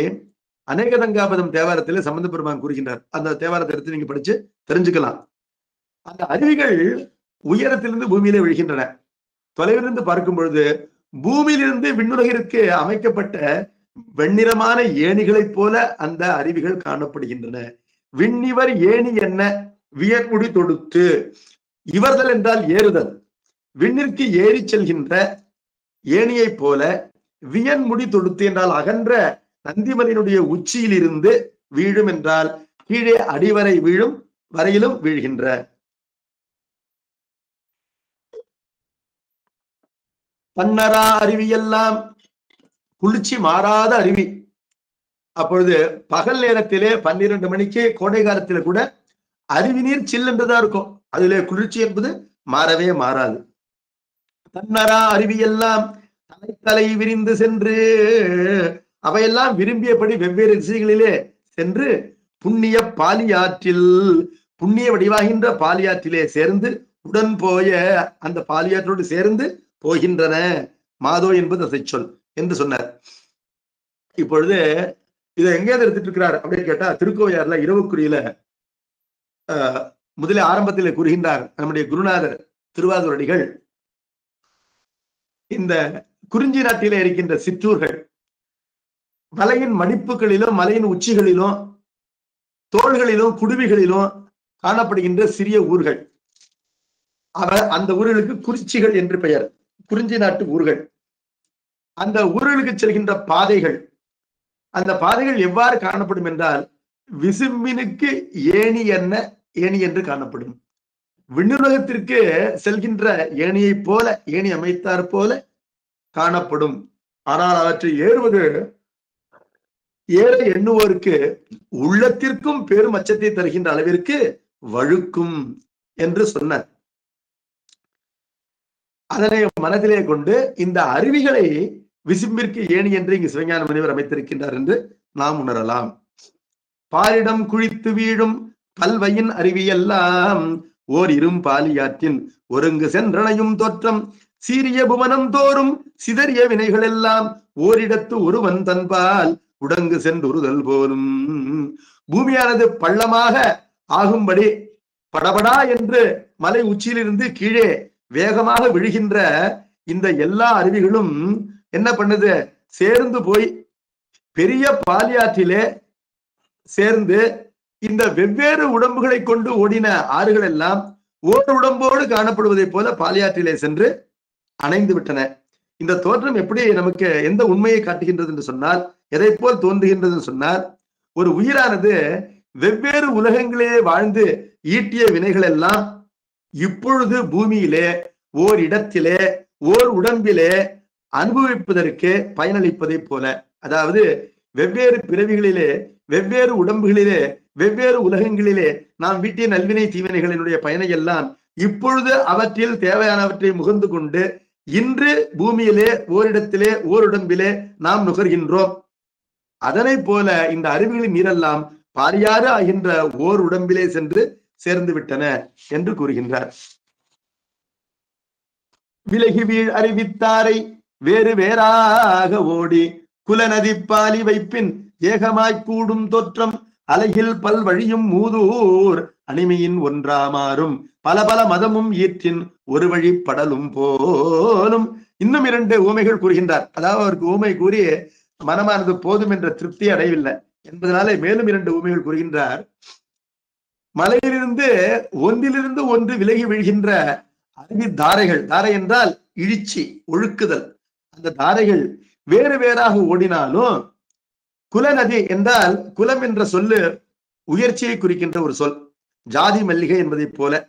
அநேகதங்காபதம் தேவாரத்திலே சம்பந்த பெருமான் கூறுகின்றார். அந்த தேவாரத்தை எடுத்து நீங்க படிச்சு தெரிஞ்சுக்கலாம். அந்த அருவிகள் உயரத்திலிருந்து பூமியிலே விழுகின்றன. தொலைவிலிருந்து பார்க்கும் பொழுது பூமியிலிருந்து விண்ணுலகிற்கு அமைக்கப்பட்ட வெண்ணிறமான ஏணிகளைப் போல அந்த அருவிகள் காணப்படுகின்றன. விண்ணிவர் ஏணி என்ன வியன்முடி தொடுத்து, இவர்கள் என்றால் ஏறுதல், விண்ணிற்கு ஏறி செல்கின்ற ஏணியை போல வியன்முடி தொடுத்து என்றால் அகன்ற நந்திமலையினுடைய உச்சியில் இருந்து வீழும் என்றால் கீழே அடிவரை வீழும் வரையிலும் வீழ்கின்ற. பன்னரா அருவியெல்லாம் குளிர்ச்சி மாறாத அருவி. அப்பொழுது பகல் நேரத்திலே 12 மணிக்கு கோடை காலத்தில கூட அருவி நீர் சில் என்றுதான் இருக்கும். அதிலே குளிர்ச்சி என்பது மாறவே மாறாது. தன்னரா அருவியெல்லாம் தலை விரிந்து சென்று அவையெல்லாம் விரும்பியபடி வெவ்வேறு திசைகளிலே சென்று புண்ணிய பாலியாற்றில் புண்ணிய வடிவாகின்ற பாலியாற்றிலே சேர்ந்து உடன் போய அந்த பாலியாற்றோடு சேர்ந்து போகின்றன. மாதோ என்பது அதை சொல் என்று சொன்னார். இப்பொழுது இதை எங்கேயாவது எடுத்துட்டு இருக்கிறார் அப்படின்னு கேட்டா, திருக்கோவையார்ல இரவுக்குறியில முதலில் ஆரம்பத்தில் கூறுகின்றார் நம்முடைய குருநாதர் திருவாதூரடிகள், இந்த குறிஞ்சி நாட்டிலே இருக்கின்ற சிற்றூர்கள் மலையின் மடிப்புகளிலும் மலையின் உச்சிகளிலும் தோள்களிலும் குடுவிகளிலும் காணப்படுகின்ற சிறிய ஊர்கள். அந்த ஊர்களுக்கு குறிச்சிகள் என்று பெயர். குறிஞ்சி நாட்டு ஊர்கள். அந்த ஊர்களுக்கு செல்கின்ற பாதைகள், அந்த பாதைகள் எவ்வாறு காணப்படும் என்றால், விசும்பினுக்கு ஏணி என்ன ஏணி என்று காணப்படும். விண்ணுலகத்திற்கு செல்கின்ற ஏணியை போல, ஏணி அமைத்தார் போல காணப்படும். ஆனால் அவற்றை ஏற எண்ணுவோருக்கு உள்ளத்திற்கும் பெரும் அச்சத்தை தருகின்ற அளவிற்கு வழுக்கும் என்று சொன்னார். அதனை மனதிலே கொண்டு இந்த அருவிகளை விசும்பிற்கு ஏணி என்று இங்கு சிவஞான முனிவர் அமைத்திருக்கின்றார் என்று நாம் உணரலாம். பாரிடம் குழித்து வீழும் பல்வையின் அருவியெல்லாம் ஓர் இரும் பாலியாற்றின் ஒருங்கு சென்றனையும் தோற்றம் சீரிய புவனம் தோறும் சிதறிய வினைகள் எல்லாம் ஓரிடத்து ஒருவன் தன்பால் உடங்கு சென்றுறுதல் போலும். பூமியானது பள்ளமாக ஆகும்படி படபடா என்று மலை உச்சியிலிருந்து கீழே வேகமாக விழுகின்ற இந்த எல்லா அருவிகளும் என்ன பண்ணுது, சேர்ந்து போய் பெரிய பாலியாற்றிலே சேர்ந்து இந்த வெவ்வேறு உடம்புகளை கொண்டு ஓடின ஆறுகள் எல்லாம் ஓர் உடம்போடு காணப்படுவதை போல பாலியாற்றிலே சென்று அணைந்து விட்டன. இந்த தோற்றம் எப்படி நமக்கு எந்த உண்மையை காட்டுகின்றது என்று சொன்னால், எதை போல் தோன்றுகின்றது சொன்னால், ஒரு உயிரானது வெவ்வேறு உலகங்களே வாழ்ந்து ஈட்டிய வினைகள் எல்லாம் இப்பொழுது பூமியிலே ஓர் இடத்திலே ஓர் உடம்பிலே அனுபவிப்பதற்கு பயனளிப்பதை போல, அதாவது வெவ்வேறு பிறவிகளிலே வெவ்வேறு உடம்புகளிலே வெவ்வேறு உலகங்களிலே நாம் வீட்டிய நல்வினை தீவினைகளினுடைய பயனை எல்லாம் இப்பொழுது அவற்றில் தேவையானவற்றை முகந்து கொண்டு இன்று பூமியிலே ஓரிடத்திலே ஓர் உடம்பிலே நாம் நுகர்கின்றோம். அதனை போல இந்த அருவிகளின் நீரெல்லாம் பாரியாறு ஆகின்ற ஓர் உடம்பிலே சென்று சேர்ந்து விட்டன என்று கூறுகின்றார். விலகி வீழ் அறிவித்தாரை வேறு வேறாக ஓடி குலநதி பாலி வைப்பின் ஏகமாய்க் கூடும் தோற்றம் அலையில் பல் வழியும் மூதூர் அணிமையின் ஒன்றாமாறும் பல பல மதமும் ஈற்றின் ஒரு வழி படலும் போலும். இன்னும் 2 ஊமைகள் கூறுகின்றார். அதாவது அவருக்கு ஊமை கூறி மனமானது போதும் என்ற திருப்தி அடையவில்லை என்பதனாலே மேலும் 2 ஊமைகள் கூறுகின்றார். மலையிலிருந்து ஒன்றிலிருந்து ஒன்று விலகி விழுகின்ற அருவி தாரைகள், தாரை என்றால் இழிச்சி ஒழுக்குதல், அந்த தாரைகள் வேறு வேறாக ஓடினாலும் குலநதி என்றால் குலம் என்ற சொல்லு உயர்ச்சியை குறிக்கின்ற ஒரு சொல். ஜாதி மல்லிகை என்பதை போல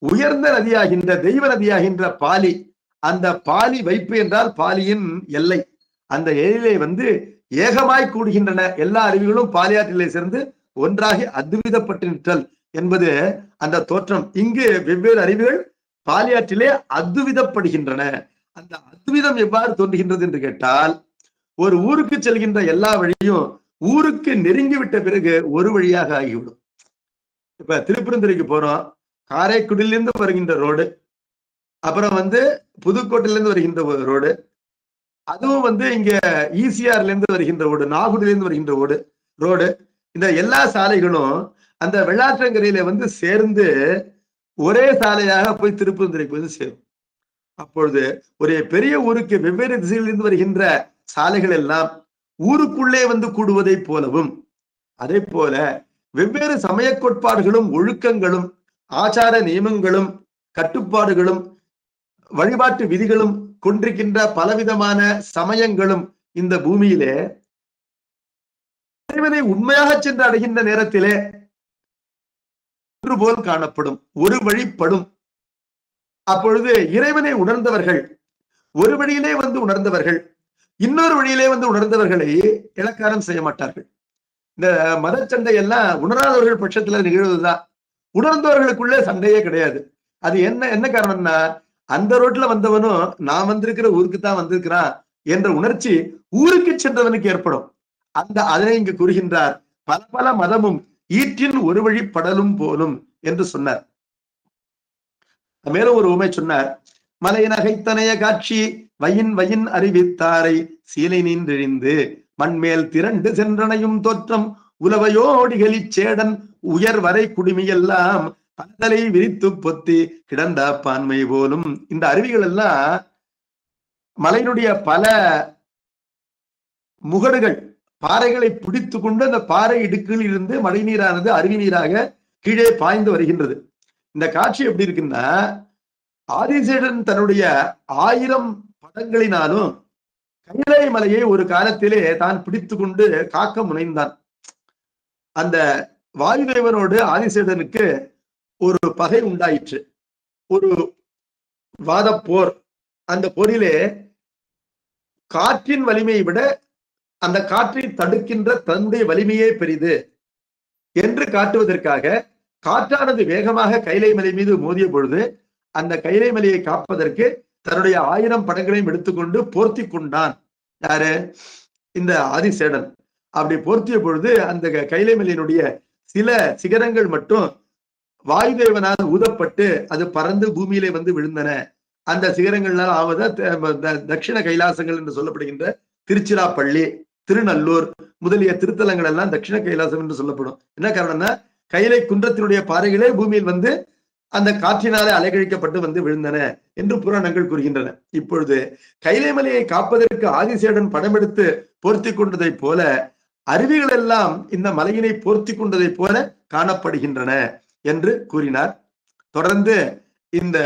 உயர்ந்த நதியாகின்ற தெய்வ நதியாகின்ற பாலி, அந்த பாலி வைப்பு என்றால் பாலியின் எல்லை, அந்த எல்லையிலே வந்து ஏகமாய் கூடுகின்றன எல்லா அருவிகளும் பாலியாற்றிலே சேர்ந்து ஒன்றாகி அத்விதப்பட்டு நிற்றல் என்பது அந்த தோற்றம். இங்கு வெவ்வேறு அருவிகள் பாலியாற்றிலே அத்விதப்படுகின்றன. அந்த அத்விதம் எவ்வாறு தோன்றுகின்றது என்று கேட்டால், ஒரு ஊருக்கு செல்கின்ற எல்லா வழியும் ஊருக்கு நெருங்கிவிட்ட பிறகு ஒரு வழியாக ஆகிவிடும். இப்ப திருப்பெருந்துறைக்கு போறோம், காரைக்குடியிலிருந்து வருகின்ற ரோடு, அப்புறம் வந்து புதுக்கோட்டையிலிருந்து வருகின்ற ரோடு, அதுவும் இங்க ஈசிஆர்ல இருந்து வருகின்ற ரோடு, நாகுடியிலிருந்து வருகின்ற ரோடு, இந்த எல்லா சாலைகளும் அந்த வெள்ளாற்றங்கரையில சேர்ந்து ஒரே சாலையாக போய் திருப்பெருந்துறைக்கு வந்து சேரும். அப்பொழுது ஒரு பெரிய ஊருக்கு வெவ்வேறு திசைகளிலிருந்து வருகின்ற சாலைகள் எல்லாம் ஊருக்குள்ளே கூடுவதை போலவும், அதே போல வெவ்வேறு சமய கோட்பாடுகளும் ஒழுக்கங்களும் ஆச்சார நியமங்களும் கட்டுப்பாடுகளும் வழிபாட்டு விதிகளும் கொண்டிருக்கின்ற பலவிதமான சமயங்களும் இந்த பூமியிலே இறைவனை உண்மையாக சென்று அடைகின்ற நேரத்திலே ஒன்று போல் காணப்படும், ஒரு வழிப்படும். அப்பொழுது இறைவனை உணர்ந்தவர்கள், ஒரு வழியிலே உணர்ந்தவர்கள் இன்னொரு வழியிலே உணர்ந்தவர்களை இலக்காரம் செய்ய மாட்டார்கள். இந்த மதச்சண்டை எல்லாம் உணராதவர்கள் பட்சத்துல நிகழ்வதுதான். உணர்ந்தவர்களுக்குள்ளே சண்டையே கிடையாது. அது என்ன காரணம்னா, அந்த ரோட்ல வந்தவனும் நான் வந்திருக்கிற ஊருக்கு தான் வந்திருக்கிறான் என்ற உணர்ச்சி ஊருக்கு சென்றவனுக்கு ஏற்படும். அதனை இங்கு கூறுகின்றார். பல பல மதமும் ஈற்றின் ஒரு வழி படலும் போலும் என்று சொன்னார். மேலும் ஒரு உமை சொன்னார். மலையனகைத்தனைய காட்சி வயின் அறிவித்தாரை சீலை நின்றிழிந்து மண்மேல் திரண்டு சென்றனையும் தோற்றம் உலவையோடிகளிச் சேடன் உயர் வரை குடுமியெல்லாம் பந்தலை விரித்து பொத்தி கிடந்த பான்மை போலும். இந்த அருவிகள் எல்லாம் மலையினுடைய பல முகடுகள் பாறைகளை பிடித்து கொண்டு அந்த பாறை இடுக்கில் இருந்து மழை நீரானது அருவி நீராக கீழே பாய்ந்து வருகின்றது. இந்த காட்சி எப்படி இருக்குன்னா, ஆதிசேடன் தன்னுடைய 1000 படங்களினாலும் கைலை மலையை ஒரு காலத்திலே தான் பிடித்து கொண்டு காக்க முனைந்தான். அந்த வாயுதேவனோடு ஆதிசேடனுக்கு ஒரு பகை உண்டாயிற்று, ஒரு வாத போர். அந்த போரிலே காற்றின் வலிமையை விட அந்த காற்றை தடுக்கின்ற தந்தை வலிமையே பெரிது என்று காட்டுவதற்காக காற்றானது வேகமாக கைலை மலை மீது மோதிய பொழுது அந்த கைலை மலையை காப்பதற்கு தன்னுடைய 1000 படங்களையும் எடுத்துக்கொண்டு போர்த்தி கொண்டான். யாரு? இந்த ஆதிசேடன். அப்படி போர்த்திய பொழுது அந்த கைலை மலையினுடைய சில சிகரங்கள் மட்டும் வாயுதேவனால் ஊதப்பட்டு அது பறந்து பூமியிலே வந்து விழுந்தன. அந்த சிகரங்களால் ஆவத தட்சிண கைலாசங்கள் என்று சொல்லப்படுகின்ற திருச்சிராப்பள்ளி, திருநல்லூர் முதலிய திருத்தலங்கள் எல்லாம் தட்சிண கைலாசம் என்று சொல்லப்படும். என்ன காரணம்னா, கைலை குன்றத்தினுடைய பாறைகளே பூமியில் வந்து அந்த காற்றினாலே அலைகழிக்கப்பட்டு வந்து விழுந்தன என்று புராணங்கள் கூறுகின்றன. இப்பொழுது கைலை மலையை காப்பதற்கு ஆதிசேடன் படம் எடுத்து போர்த்தி கொண்டதை போல அருவிகள் எல்லாம் இந்த மலையினை போர்த்தி கொண்டதை போல காணப்படுகின்றன என்று கூறினார். தொடர்ந்து இந்த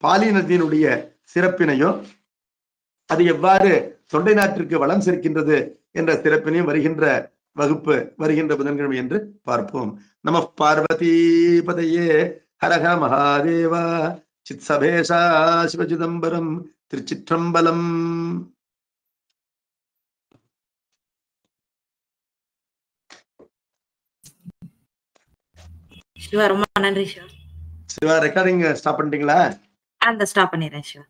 பாலி நதியினுடைய சிறப்பினையும் அது எவ்வாறு தொண்டை நாட்டிற்கு வளம் சேர்க்கின்றது என்ற சிறப்பினையும் வருகின்ற புதன்கிழமை என்று பார்ப்போம். நம பார்வதி பதையே ஹரஹ மகாதேவா சித் சபேஷா சிவசிதம்பரம் திருச்சிற்றம்பலம். சிவா ரொம்ப நன்றி சிவா. சிவா ரெக்கார்டிங் ஸ்டாப் பண்ணிட்டீங்களா? அந்த ஸ்டாப் பண்ணிடுறேன் சிவா.